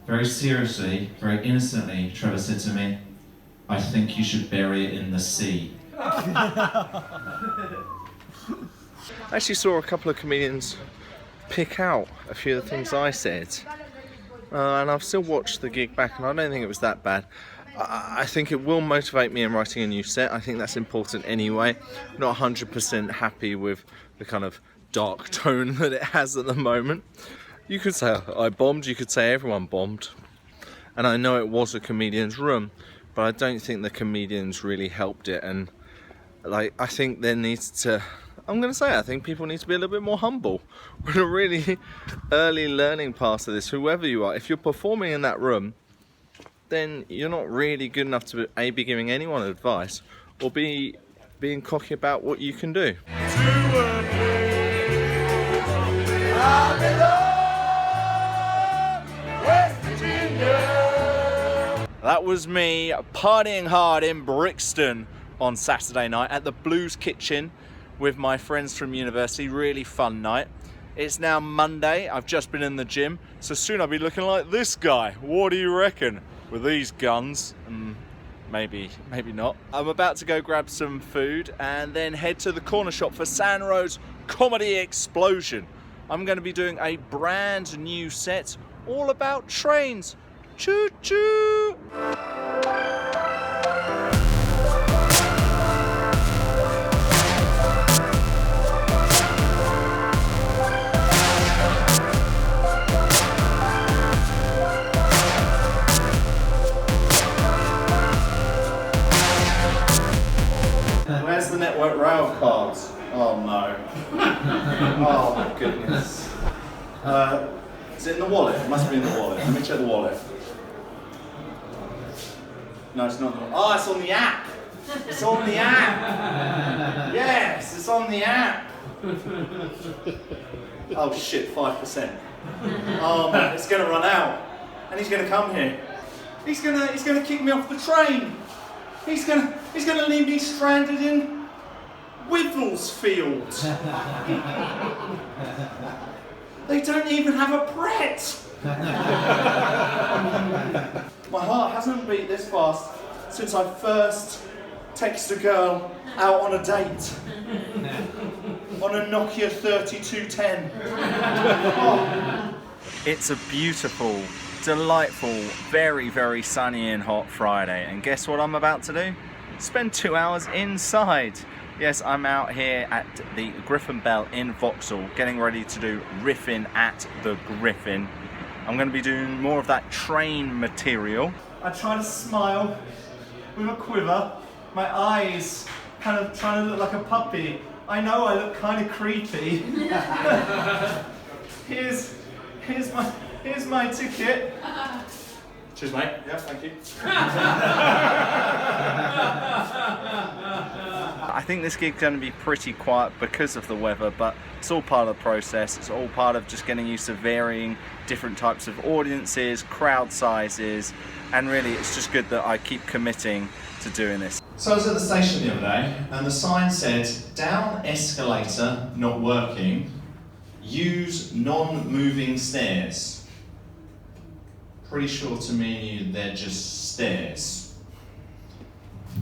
Very seriously, very innocently, Trevor said to me, I think you should bury it in the sea. I actually saw a couple of comedians pick out a few of the things I said, and I've still watched the gig back and I don't think it was that bad. I think it will motivate me in writing a new set. I think that's important anyway. I'm not 100% happy with the kind of dark tone that it has at the moment. You could say I bombed, you could say everyone bombed, and I know it was a comedian's room, but I don't think the comedians really helped it. And like, I think there needs to, I think people need to be a little bit more humble. We're in a really early learning path of this. Whoever you are, if you're performing in that room, then you're not really good enough to A, be giving anyone advice, or B, being cocky about what you can do. That was me partying hard in Brixton on Saturday night at the Blues Kitchen with my friends from university. Really fun night. It's now Monday. I've just been in the gym, so soon I'll be looking like this guy. What do you reckon? With these guns? Maybe not. I'm about to go grab some food and then head to the Cornershop for Sam Rhodes Comedy Explosion. I'm going to be doing a brand new set all about trains. Choo choo! Where's the Network Rail cards? Oh no. Oh my goodness. Is it in the wallet? It must be in the wallet. Let me check the wallet. No, it's not. Oh, it's on the app. It's on the app. Yes, it's on the app. Oh shit, 5%. Oh man, it's gonna run out. And he's gonna come here. He's gonna kick me off the train. He's gonna leave me stranded in Wivelsfield. They don't even have a Pret. My heart hasn't beat this fast since I first texted a girl out on a date. On a Nokia 3210. Oh. It's a beautiful, delightful, very, very sunny and hot Friday, and guess what I'm about to do? Spend 2 hours inside. Yes, I'm out here at the Griffin Belle in Vauxhall, getting ready to do Riffin at the Griffin. I'm going to be doing more of that train material. I try to smile with a quiver, my eyes kind of trying to look like a puppy. I know I look kind of creepy. Here's my ticket. Cheers, mate. Yeah, thank you. I think this gig's going to be pretty quiet because of the weather, but it's all part of the process. It's all part of just getting used to varying different types of audiences, crowd sizes, and really it's just good that I keep committing to doing this. So I was at the station the other day and the sign said, down escalator not working, use non-moving stairs. Pretty sure to me and you they're just stairs.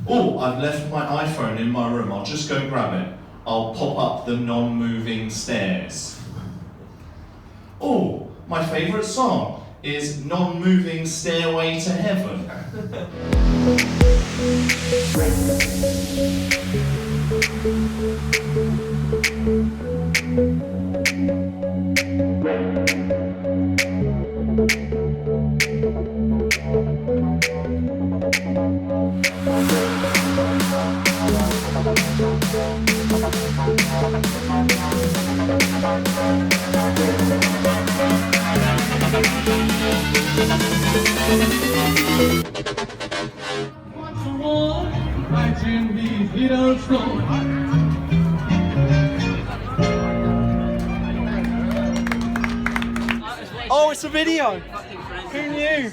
Oh, I've left my iPhone in my room, I'll just go grab it. I'll pop up the non-moving stairs. Oh, my favourite song is Non-Moving Stairway to Heaven. Oh, it's a video! Who knew?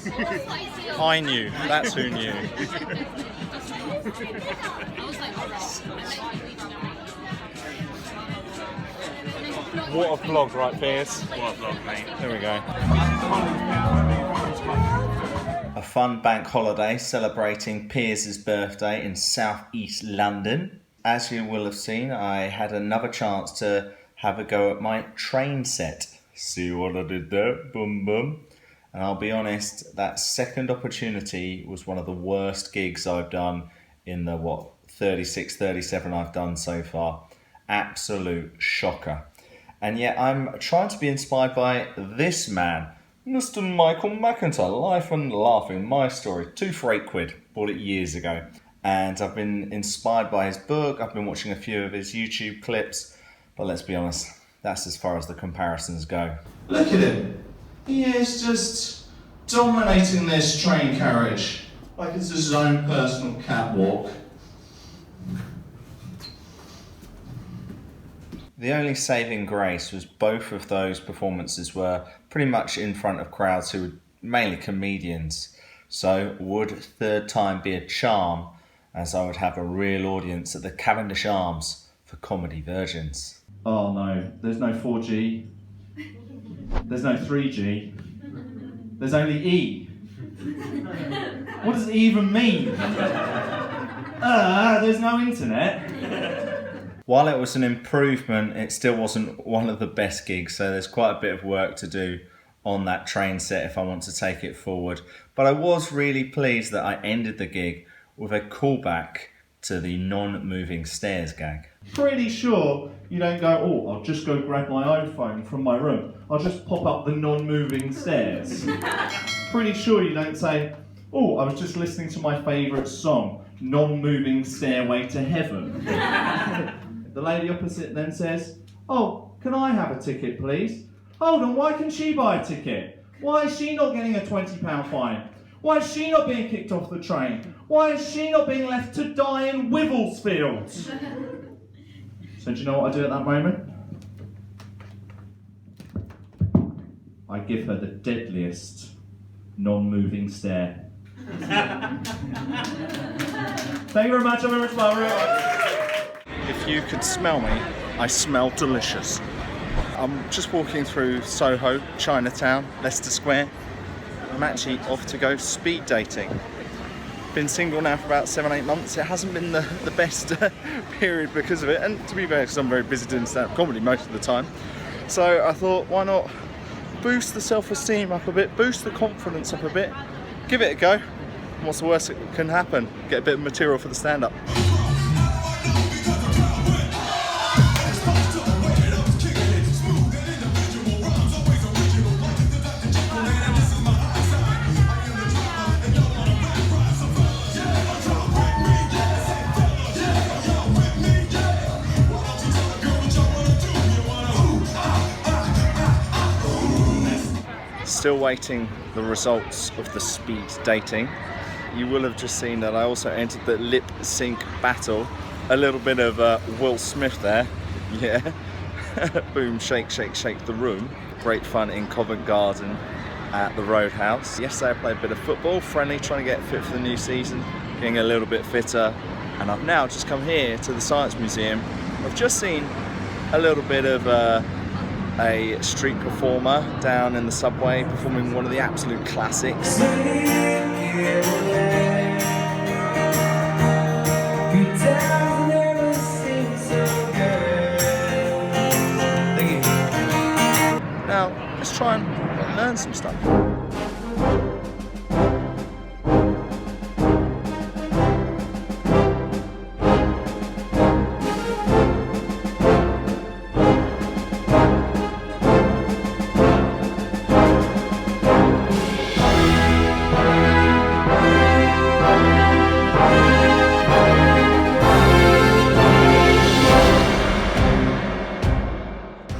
I knew, that's who knew. What a vlog, right, Piers? What a vlog, mate. There we go. A fun bank holiday celebrating Piers' birthday in southeast London. As you will have seen, I had another chance to have a go at my train set. See what I did there? Boom, boom. And I'll be honest, that second opportunity was one of the worst gigs I've done in the, 36, 37 I've done so far. Absolute shocker. And yet I'm trying to be inspired by this man, Mr. Michael McIntyre, Life and Laughing, My Story, 2 for £8. Bought it years ago. And I've been inspired by his book, I've been watching a few of his YouTube clips, but let's be honest, that's as far as the comparisons go. Look at him. He is just dominating this train carriage like it's his own personal catwalk. The only saving grace was both of those performances were pretty much in front of crowds who were mainly comedians. So would third time be a charm, as I would have a real audience at the Cavendish Arms for comedy virgins. Oh no, there's no 4G. There's no 3G. There's only E. What does E even mean? There's no internet. While it was an improvement, it still wasn't one of the best gigs, so there's quite a bit of work to do on that train set if I want to take it forward. But I was really pleased that I ended the gig with a callback to the non-moving stairs gag. Pretty sure you don't go, oh, I'll just go grab my iPhone from my room. I'll just pop up the non-moving stairs. Pretty sure you don't say, oh, I was just listening to my favourite song, Non-Moving Stairway to Heaven. The lady opposite then says, oh, can I have a ticket, please? Hold on, why can she buy a ticket? Why is she not getting a £20 fine? Why is she not being kicked off the train? Why is she not being left to die in Wivelsfield? So do you know what I do at that moment? I give her the deadliest non-moving stare. Thank you very much, I'm very much Parr. If you could smell me, I smell delicious. I'm just walking through Soho, Chinatown, Leicester Square. I'm actually off to go speed dating. Been single now for about 7-8 months. It hasn't been the best period because of it, and to be fair, because I'm very busy doing stand-up comedy most of the time. So I thought, why not boost the self-esteem up a bit, boost the confidence up a bit, give it a go. What's the worst that can happen? Get a bit of material for the stand-up. Still waiting the results of the speed dating. You will have just seen that I also entered the lip sync battle. A little bit of Will Smith there. Yeah. Boom, shake, shake, shake the room. Great fun in Covent Garden at the Roadhouse. Yesterday I played a bit of football, friendly, trying to get fit for the new season, getting a little bit fitter. And I've now just come here to the Science Museum. I've just seen a little bit of a street performer down in the subway performing one of the absolute classics. Now, let's try and learn some stuff.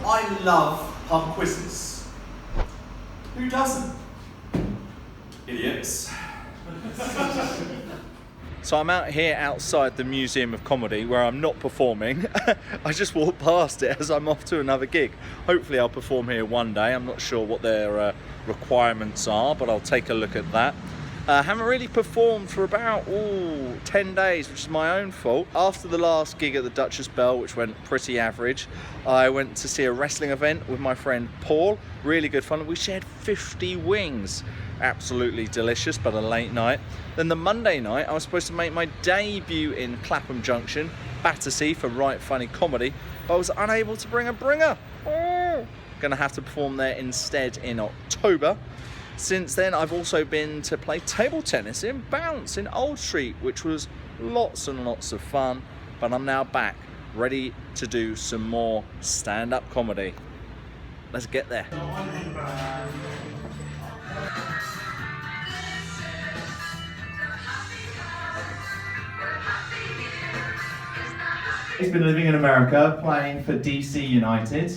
I love pub quizzes. Who doesn't? Idiots. So I'm out here outside the Museum of Comedy where I'm not performing. I just walked past it as I'm off to another gig. Hopefully I'll perform here one day. I'm not sure what their requirements are, but I'll take a look at that. Haven't really performed for about 10 days, which is my own fault. After the last gig at the Duchess Belle, which went pretty average, I went to see a wrestling event with my friend Paul. Really good fun. We shared 50 wings. Absolutely delicious, but a late night. Then the Monday night, I was supposed to make my debut in Clapham Junction, Battersea, for Right Funny Comedy, but I was unable to bring a bringer. Gonna have to perform there instead in October. Since then, I've also been to play table tennis in Bounce in Old Street, which was lots and lots of fun. But I'm now back, ready to do some more stand-up comedy. Let's get there. He's been living in America, playing for DC United.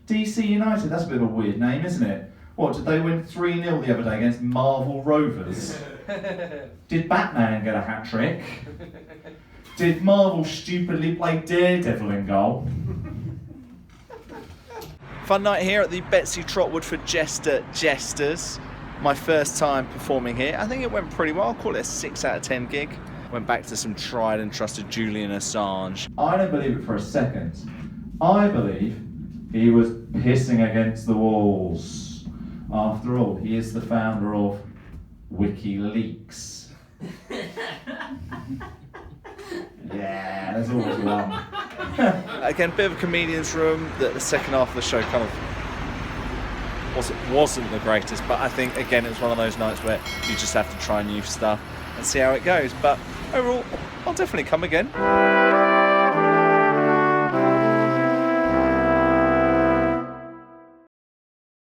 DC United, that's a bit of a weird name, isn't it? What, did they win 3-0 the other day against Marvel Rovers? Did Batman get a hat-trick? Did Marvel stupidly play Daredevil in goal? Fun night here at the Betsy Trotwood for Jester Jesters. My first time performing here. I think it went pretty well. I'll call it a 6 out of 10 gig. Went back to some tried and trusted Julian Assange. I don't believe it for a second. I believe he was pissing against the walls. After all, he is the founder of WikiLeaks. Yeah, there's always one. Again, bit of a comedian's room. The second half of the show kind of wasn't the greatest, but I think again it was one of those nights where you just have to try new stuff and see how it goes. But overall, I'll definitely come again.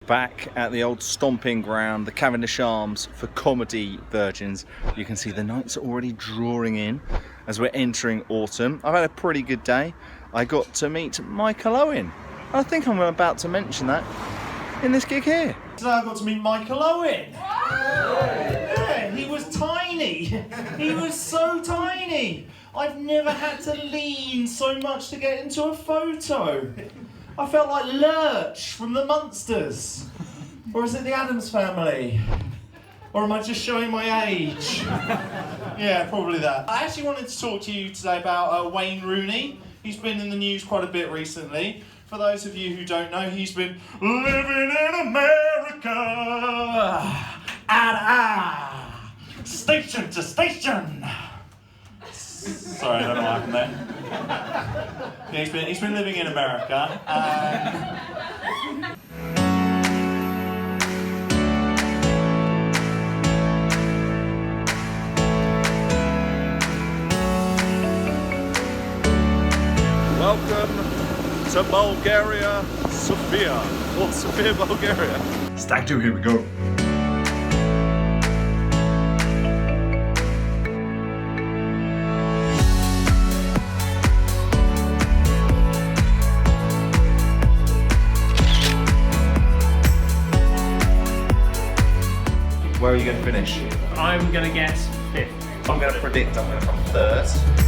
Back at the old stomping ground, the Cavendish Arms for comedy virgins. You can see the nights are already drawing in as we're entering autumn. I've had a pretty good day. I got to meet Michael Owen. I think I'm about to mention that in this gig here. Today I got to meet Michael Owen. Yeah, he was tiny. He was so tiny. I've never had to lean so much to get into a photo. I felt like Lurch from the Munsters. Or is it the Addams Family? Or am I just showing my age? Yeah, probably that. I actually wanted to talk to you today about Wayne Rooney. He's been in the news quite a bit recently. For those of you who don't know, he's been living in America. Station to station. Sorry, I don't know what happened there. Yeah, he's been living in America. Welcome to Bulgaria, Sofia, or Sofia, Bulgaria. Stack 2, here we go. Where are you going to finish? I'm going to guess 5th. I'm going to predict I'm going to come 3rd.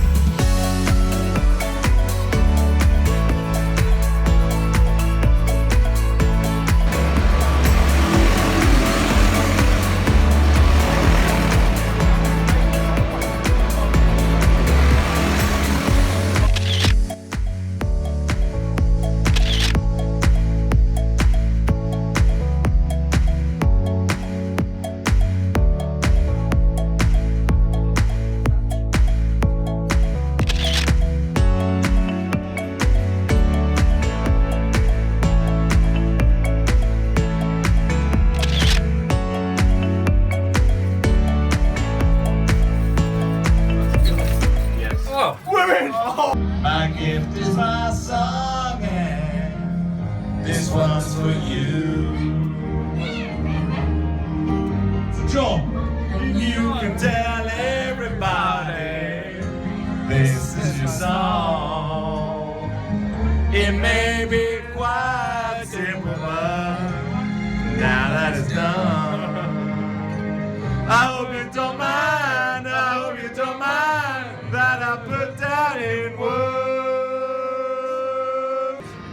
My gift is my song and this one's for you. So John, you can tell everybody this is your song. It may be quite simple, but now that it's done, I hope you don't mind, I hope you don't mind that I put that in words.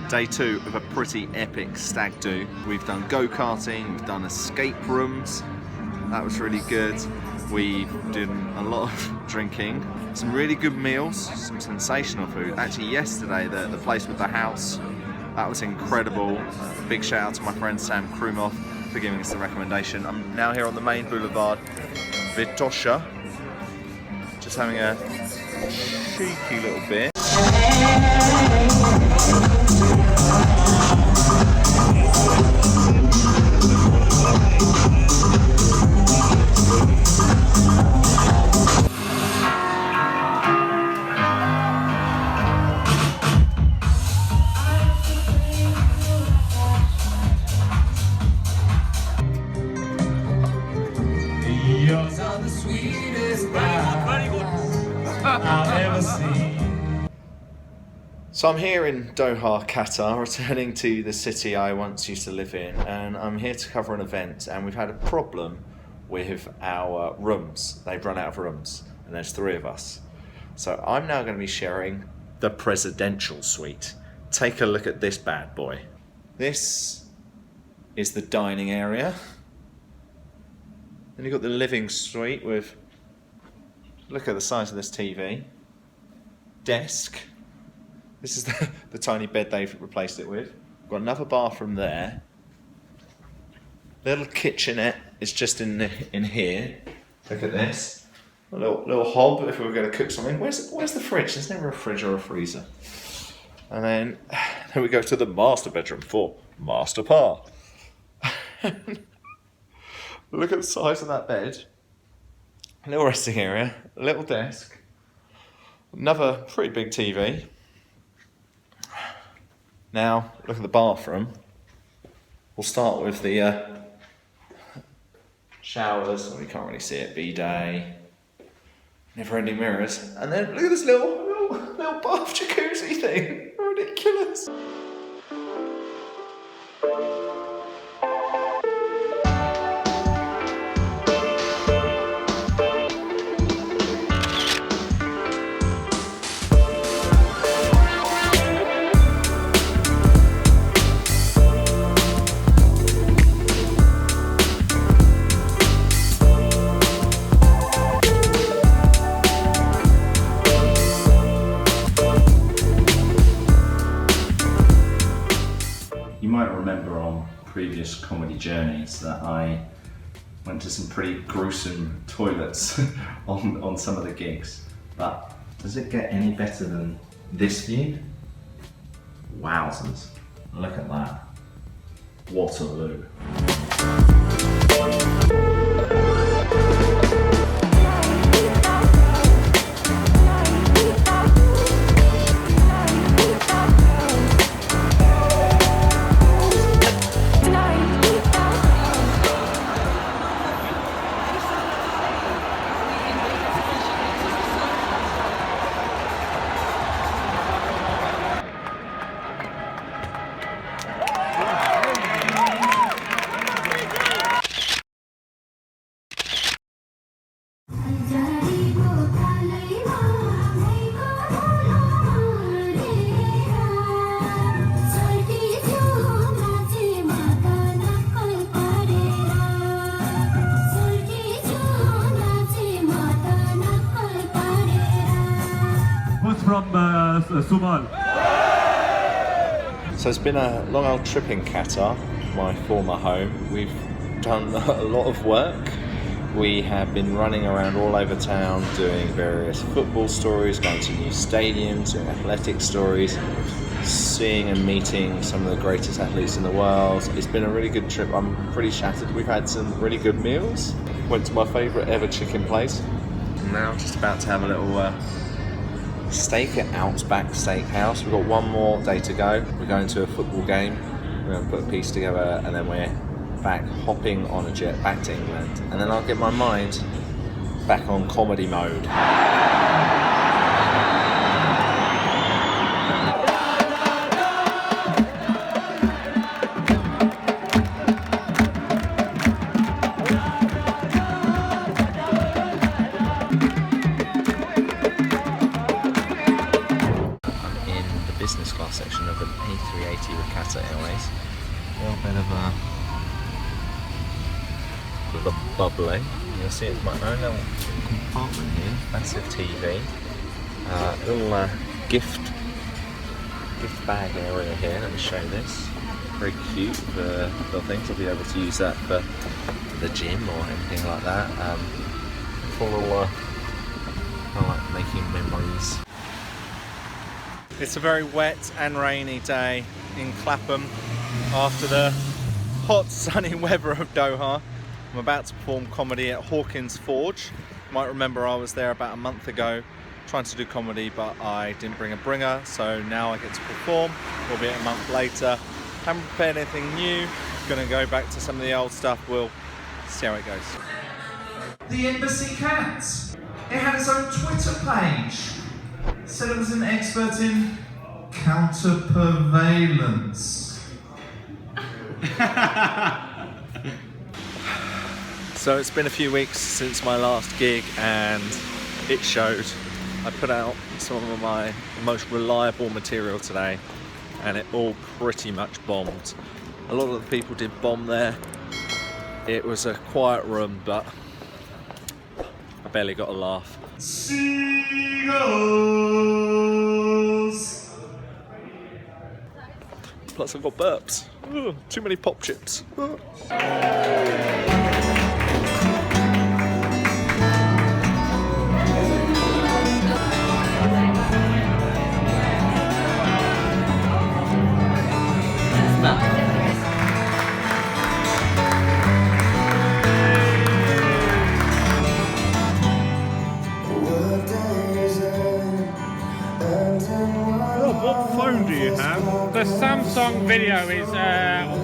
Day 2 of a pretty epic stag do. We've done go-karting, we've done escape rooms. That was really good. We've done a lot of drinking, some really good meals, some sensational food. Actually yesterday, the place with the house, that was incredible. Big shout out to my friend Sam Krumoff for giving us the recommendation. I'm now here on the main boulevard, Vitosha, just having a cheeky little bit. Yours are the sweetest I've ever seen. So I'm here in Doha, Qatar, returning to the city I once used to live in, and I'm here to cover an event, and we've had a problem with our rooms. They've run out of rooms, and there's 3 of us. So I'm now going to be sharing the presidential suite. Take a look at this bad boy. This is the dining area. Then you've got the living suite with, look at the size of this TV. Desk. This is the tiny bed they've replaced it with. Got another bathroom there. Little kitchenette is just in here. Look at this. A little hob if we were going to cook something. Where's the fridge? There's never a fridge or a freezer. And then we go to the master bedroom for Master Parr. Look at the size of that bed. A little resting area, a little desk, another pretty big TV. Now, look at the bathroom. We'll start with the showers. Well, you can't really see it. bidet, never-ending mirrors, and then look at this little bath jacuzzi thing. Ridiculous. Previous comedy journeys that I went to some pretty gruesome toilets on some of the gigs, but does it get any better than this view? Wowzers, look at that. Waterloo. So it's been a long old trip in Qatar, my former home. We've done a lot of work. We have been running around all over town doing various football stories, going to new stadiums, doing athletic stories, seeing and meeting some of the greatest athletes in the world. It's been a really good trip. I'm pretty shattered. We've had some really good meals. Went to my favourite ever chicken place. I'm now just about to have a little steak at Outback Steakhouse. We've got one more day to go. We're going to a football game. We're going to put a piece together and then we're back hopping on a jet back to England. And then I'll get my mind back on comedy mode. Business class section of an A380 with Qatar Airways. A little bit of a bubbly. You'll see it's my own little compartment here. Massive TV. Little gift bag area here. Let me show you this. Very cute little things. I'll be able to use that for the gym or anything like that. For all kind of like making memories. It's a very wet and rainy day in Clapham after the hot sunny weather of Doha. I'm about to perform comedy at Hawkins Forge. You might remember I was there about a month ago trying to do comedy, but I didn't bring a bringer, so now I get to perform, albeit a month later. Haven't prepared anything new, gonna go back to some of the old stuff, we'll see how it goes. The Embassy Cat. It had its own Twitter page. Said it was an expert in counterprevalence. So it's been a few weeks since my last gig and it showed. I put out some of my most reliable material today and it all pretty much bombed. A lot of the people did bomb there. It was a quiet room, but I barely got a laugh. Seagulls. Plus I've got burps. Ugh, too many pop chips. Ugh. What phone do you have? The Samsung video is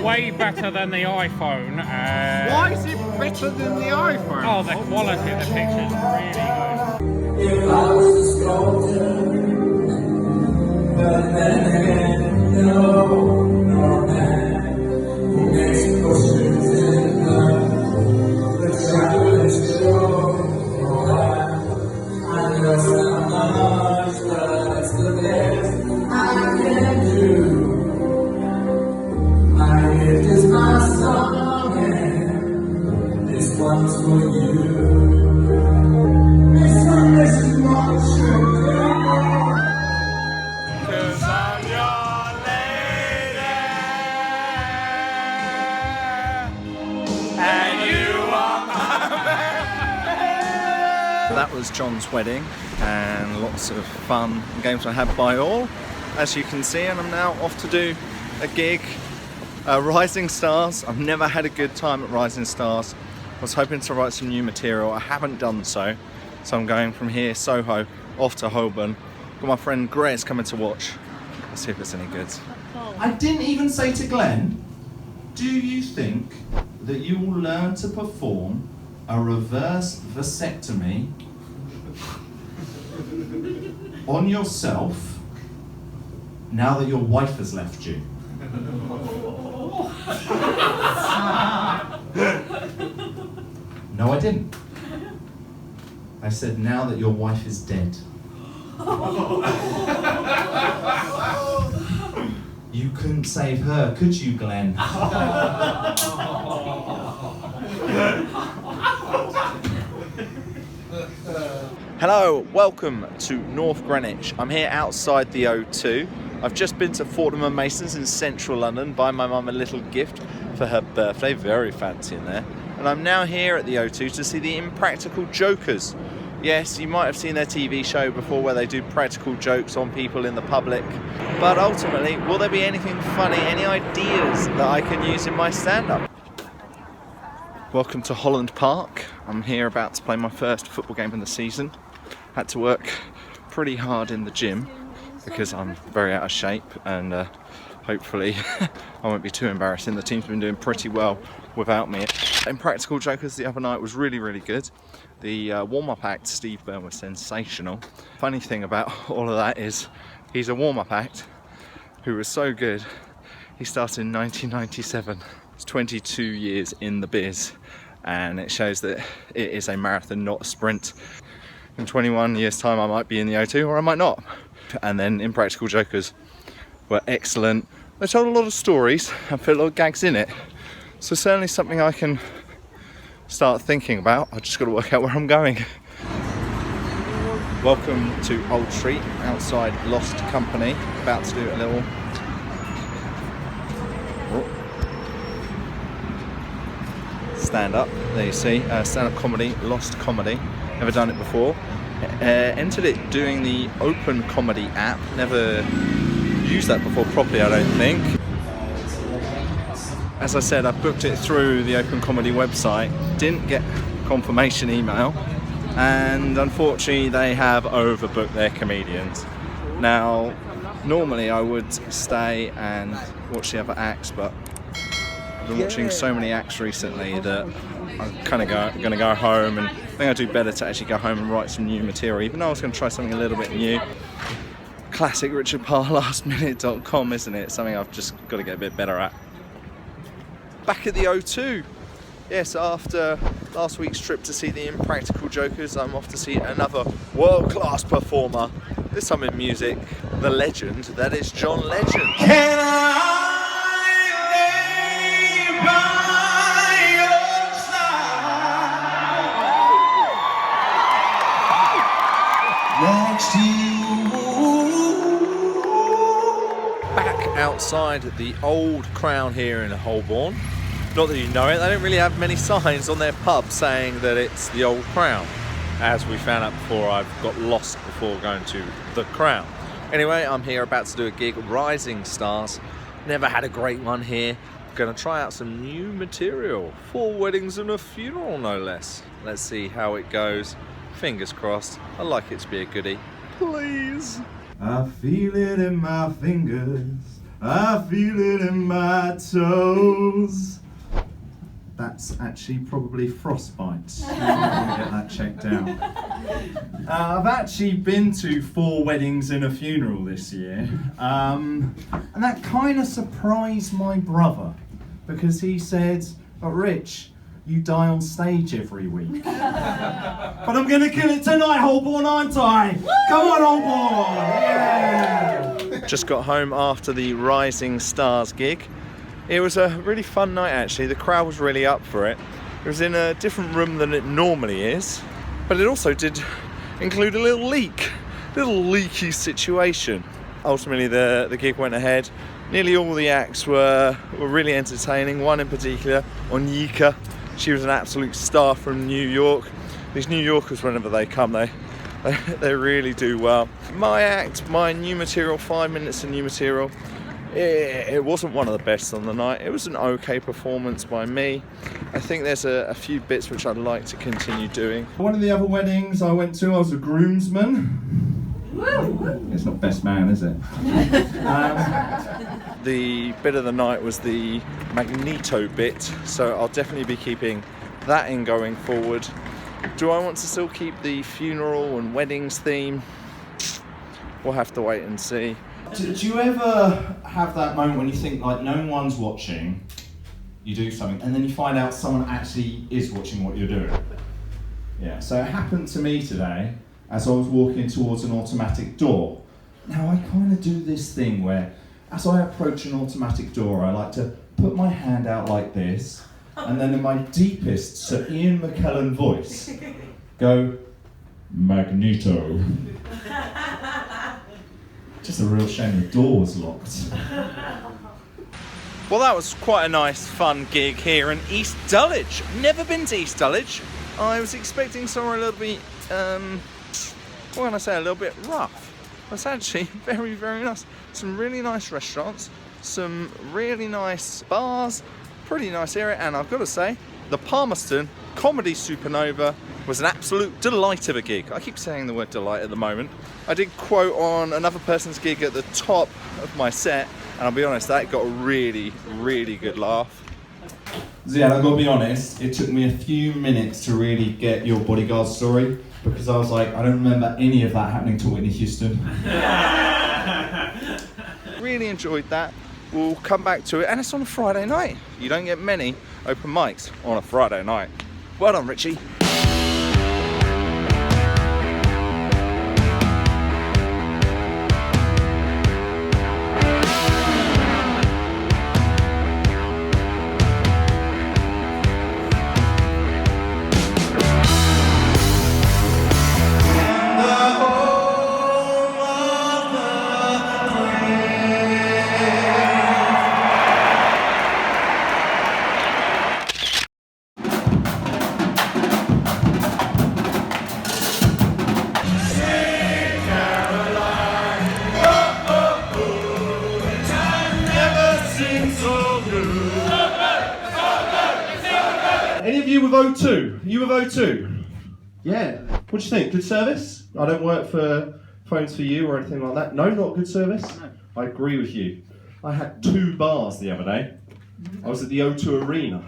way better than the iPhone. Why is it better than the iPhone? Oh, the quality of the picture is really good. If I was a sculptor, but then again, no man who makes questions in love. The travel is true. I know so much, but it's the best I can do. My gift is my song, and this one's for you. This one is not true. 'Cause I'm your lady, and you are my man. That was John's wedding and lots of fun and games I had by all, as you can see, and I'm now off to do a gig, Rising Stars. I've never had a good time at Rising Stars. I was hoping to write some new material. I haven't done so, so I'm going from here, Soho, off to Holborn. Got my friend Grace coming to watch. Let's see if it's any good. I didn't even say to Glenn, do you think that you will learn to perform a reverse vasectomy on yourself now that your wife has left you? No, I didn't. I said now that your wife is dead. You couldn't save her, could you, Glenn? Hello, welcome to North Greenwich. I'm here outside the O2. I've just been to Fortnum and Mason's in central London, buying my mum a little gift for her birthday, very fancy in there. And I'm now here at the O2 to see the Impractical Jokers. Yes, you might have seen their TV show before where they do practical jokes on people in the public. But ultimately, will there be anything funny, any ideas that I can use in my stand-up? Welcome to Holland Park. I'm here about to play my first football game of the season. Had to work pretty hard in the gym because I'm very out of shape, and hopefully I won't be too embarrassing. The team's been doing pretty well without me. Impractical Jokers the other night was really, really good. The warm-up act, Steve Belle, was sensational. Funny thing about all of that is he's a warm-up act who was so good, he started in 1997. He's 22 years in the biz, and it shows that it is a marathon, not a sprint. In 21 years' time, I might be in the O2 or I might not. And then Impractical Jokers were excellent. They told a lot of stories and put a lot of gags in it. So certainly something I can start thinking about. I've just got to work out where I'm going. Welcome to Old Street, outside Lost Company. About to do a little stand-up. There you see, stand-up comedy, Lost Comedy. Never done it before. Entered it doing the Open Comedy app. Never used that before properly, I don't think. As I said, I booked it through the Open Comedy website. Didn't get confirmation email, and unfortunately they have overbooked their comedians. Now, normally I would stay and watch the other acts, but I've been watching so many acts recently that I'm kind of going to go home, and I think I'd do better to actually go home and write some new material, even though I was going to try something a little bit new. Classic Richard Parr, lastminute.com, isn't it? Something I've just got to get a bit better at. Back at the O2. Yes, after last week's trip to see the Impractical Jokers, I'm off to see another world-class performer, this time in music, the legend, that is John Legend. Can I lay by your side next to you? Back outside the Old Crown here in Holborn. Not that you know it, they don't really have many signs on their pub saying that it's the Old Crown. As we found out before, I've got lost before going to the Crown. Anyway, I'm here about to do a gig, Rising Stars. Never had a great one here. Gonna try out some new material. 4 weddings and a funeral, no less. Let's see how it goes. Fingers crossed. I'd like it to be a goodie. Please. I feel it in my fingers. I feel it in my toes. That's actually probably frostbite. I'm gonna get that checked out. I've actually been to 4 weddings and a funeral this year, and that kind of surprised my brother, because he said, "But Rich, you die on stage every week." But I'm gonna kill it tonight, Holborn, aren't I? Come on, Holborn! Yeah! Just got home after the Rising Stars gig. It was a really fun night actually. The crowd was really up for it. It was in a different room than it normally is, but it also did include a little leaky situation. Ultimately the gig went ahead. Nearly all the acts were really entertaining. One in particular, Onyeka. She was an absolute star from New York. These New Yorkers, whenever they come, they really do well. My act, my new material, 5 minutes of new material. It wasn't one of the best on the night. It was an okay performance by me. I think there's a few bits which I'd like to continue doing. One of the other weddings I went to, I was a groomsman. It's not best man, is it? The bit of the night was the Magneto bit, so I'll definitely be keeping that in going forward. Do I want to still keep the funeral and weddings theme? We'll have to wait and see. Do you ever have that moment when you think like no one's watching, you do something, and then you find out someone actually is watching what you're doing? Yeah, so it happened to me today as I was walking towards an automatic door. Now I kind of do this thing where as I approach an automatic door, I like to put my hand out like this, and then in my deepest Sir Ian McKellen voice, go, Magneto. Just a real shame the door was locked. Well, that was quite a nice, fun gig here in East Dulwich. Never been to East Dulwich. I was expecting somewhere a little bit, what can I say, a little bit rough. It's actually very, very nice. Some really nice restaurants, some really nice bars, pretty nice area, and I've got to say, the Palmerston Comedy Supernova was an absolute delight of a gig. I keep saying the word delight at the moment. I did quote on another person's gig at the top of my set, and I'll be honest, that got a really, really good laugh. So yeah, I've got to be honest, it took me a few minutes to really get your bodyguard story, because I was like, I don't remember any of that happening to Whitney Houston. Really enjoyed that. We'll come back to it, and it's on a Friday night. You don't get many open mics on a Friday night. Well done, Richie. Any of you with O2? You with O2? Yeah. What do you think? Good service? I don't work for Phones for You or anything like that. No, not good service? No. I agree with you. I had 2 bars the other day. I was at the O2 Arena.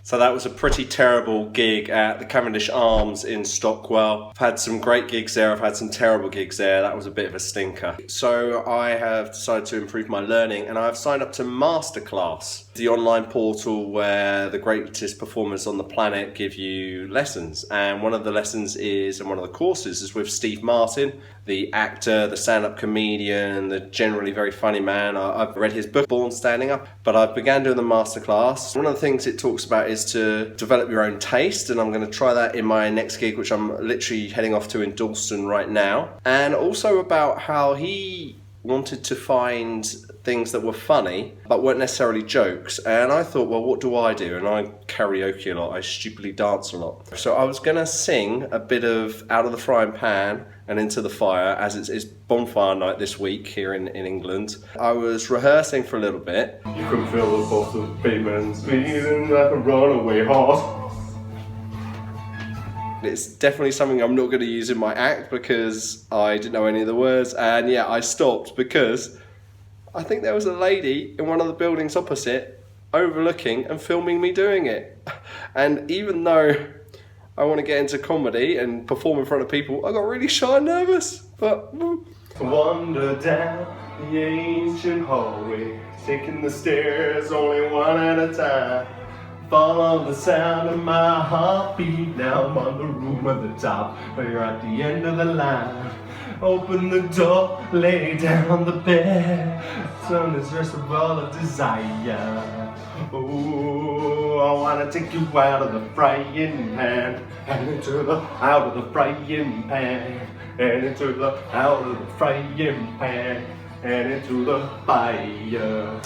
So that was a pretty terrible gig at the Cavendish Arms in Stockwell. I've had some great gigs there, I've had some terrible gigs there. That was a bit of a stinker. So I have decided to improve my learning, and I've signed up to Masterclass, the online portal where the greatest performers on the planet give you lessons. And one of the lessons is, and one of the courses is with Steve Martin, the actor, the stand-up comedian, the generally very funny man. I've read his book, Born Standing Up, but I began doing the masterclass. One of the things it talks about is to develop your own taste, and I'm going to try that in my next gig, which I'm literally heading off to in Dalston right now. And also about how he wanted to find things that were funny but weren't necessarily jokes, and I thought, well, what do? And I karaoke a lot, I stupidly dance a lot. So I was gonna sing a bit of Out of the Frying Pan and Into the Fire, as it's bonfire night this week here in England. I was rehearsing for a little bit. You can feel the pulse of pavement speeding like a runaway horse. It's definitely something I'm not going to use in my act because I didn't know any of the words, and yeah, I stopped because I think there was a lady in one of the buildings opposite overlooking and filming me doing it. And even though I want to get into comedy and perform in front of people, I got really shy and nervous. But wander down the ancient hallway, taking the stairs only one at a time. Follow the sound of my heartbeat. Now I'm on the room at the top, but you're at the end of the line. Open the door, lay down on the bed. Turn this rest of all of desire. Oh, I wanna take you out of the frying pan and out of the frying pan and into the out of the frying pan and into the fire.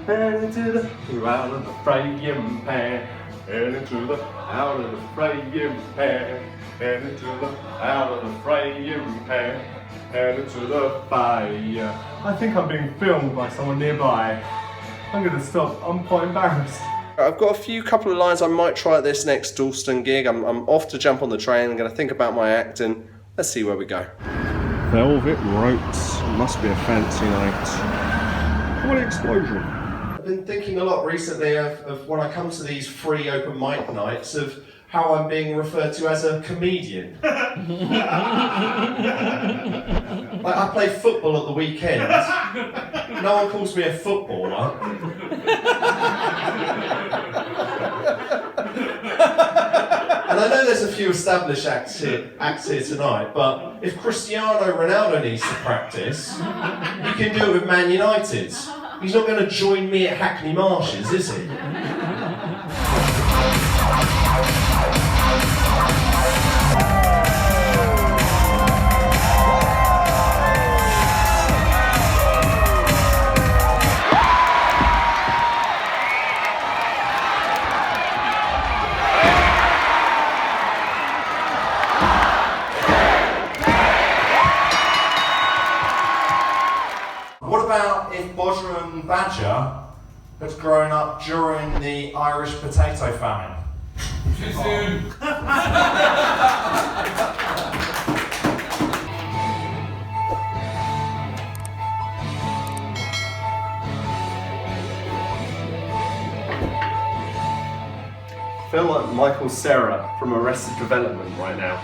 And into the out of the frying pan and into the out of the frying pan and into the out of the frying pan and into the fire. I think I'm being filmed by someone nearby. I'm gonna stop. I'm quite embarrassed. I've got a couple of lines I might try at this next Dalston gig. I'm off to jump on the train. I'm going to think about my act and let's see where we go. Velvet Rhodes. Must be a fancy night. What an explosion. I've been thinking a lot recently of when I come to these free open mic nights of how I'm being referred to as a comedian. Like, I play football at the weekends. No one calls me a footballer. And I know there's a few established acts here tonight, but if Cristiano Ronaldo needs to practice, he can do it with Man United. He's not going to join me at Hackney Marshes, is he? badger had grown up during the Irish potato famine. Too soon. I feel like Michael Cera from Arrested Development right now.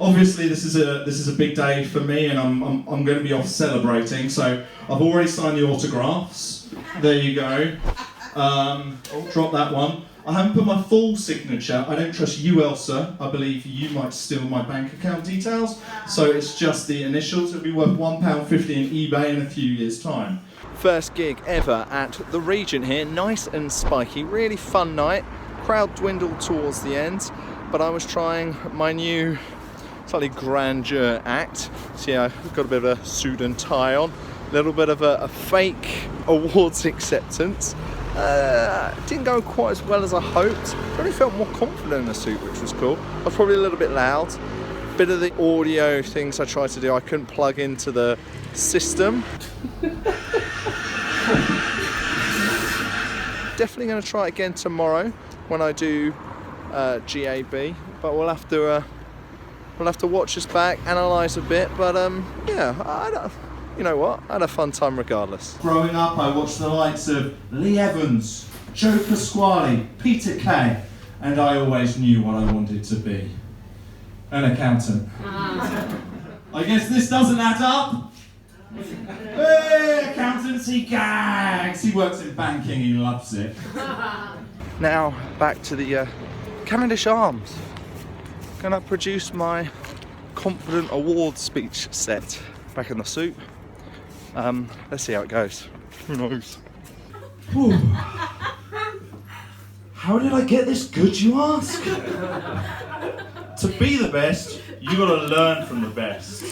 Obviously, this is a big day for me, and I'm going to be off celebrating. So I've already signed the autographs. There you go. Drop that one. I haven't put my full signature. I don't trust you, Elsa. I believe you might steal my bank account details. So it's just the initials. It'll be worth £1.50 in eBay in a few years' time. First gig ever at the Regent here. Nice and spiky. Really fun night. Crowd dwindled towards the end, but I was trying my new slightly grandeur act. So yeah, I've got a bit of a suit and tie on, a little bit of a fake awards acceptance. Didn't go quite as well as I hoped. Really felt more confident in the suit, which was cool. I was probably a little bit loud. Bit of the audio things I tried to do, I couldn't plug into the system. Definitely going to try again tomorrow when I do GAB, but we'll have to watch this back, analyse a bit, but yeah, you know what, I had a fun time regardless. Growing up, I watched the likes of Lee Evans, Joe Pasquale, Peter Kay, and I always knew what I wanted to be. An accountant. I guess this doesn't add up. Hey, accountancy gags! He works in banking, he loves it. Now, back to the Cavendish Arms. Gonna produce my confident award speech set. Back in the suit. Let's see how it goes. Who knows? Whew. How did I get this good, you ask? To be the best, you gotta learn from the best.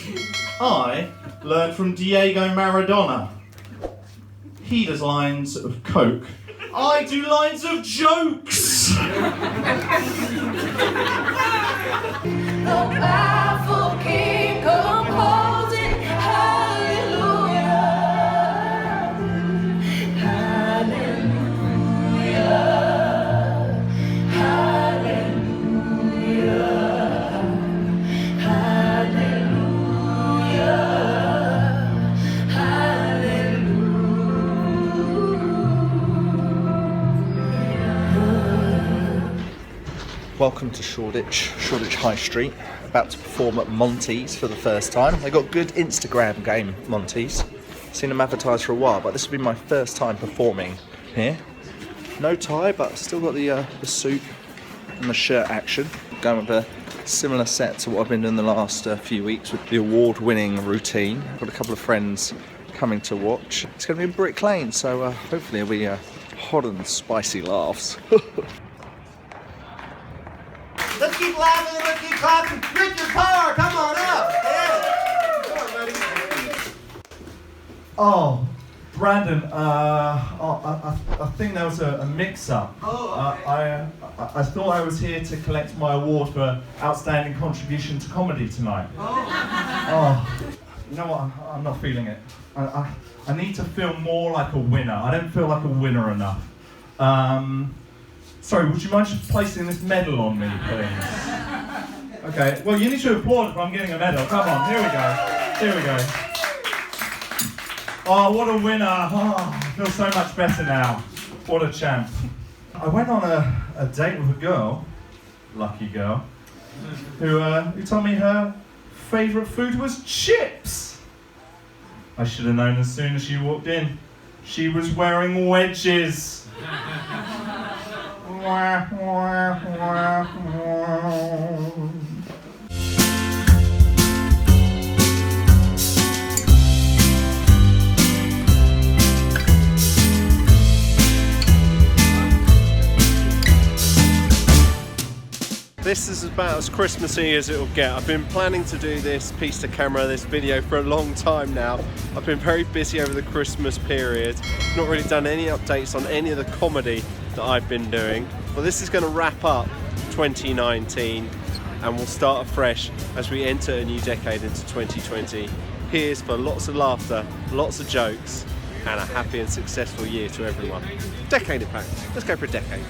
I learned from Diego Maradona. He does lines of coke. I do lines of jokes! The powerful king composing hallelujah, hallelujah, hallelujah, hallelujah, hallelujah. Welcome to Shoreditch High Street. About to perform at Monty's for the first time. They got good Instagram game, Monty's. Seen them advertised for a while, but this will be my first time performing here. No tie, but still got the suit and the shirt action. Going with a similar set to what I've been doing the last few weeks with the award-winning routine. Got a couple of friends coming to watch. It's going to be in Brick Lane, so hopefully it'll be hot and spicy laughs. Let's keep laughing and let's keep clapping. Richard Parr, come on up. Yeah. Come on, buddy. Oh, Brandon, I think there was a mix-up. I thought I was here to collect my award for outstanding contribution to comedy tonight. Oh, you know what? I'm not feeling it. I need to feel more like a winner. I don't feel like a winner enough. Sorry, would you mind just placing this medal on me, please? Okay, well, you need to applaud if I'm getting a medal. Come on, here we go. Here we go. Oh, what a winner. Oh, I feel so much better now. What a champ. I went on a date with a girl, lucky girl, who told me her favourite food was chips. I should have known as soon as she walked in. She was wearing wedges. This is about as Christmassy as it'll get. I've been planning to do this piece to camera, this video for a long time now. I've been very busy over the Christmas period. Not really done any updates on any of the comedy that I've been doing. But this is going to wrap up 2019 and we'll start afresh as we enter a new decade into 2020. Here's for lots of laughter, lots of jokes and a happy and successful year to everyone. Decade in fact. Let's go for a decade.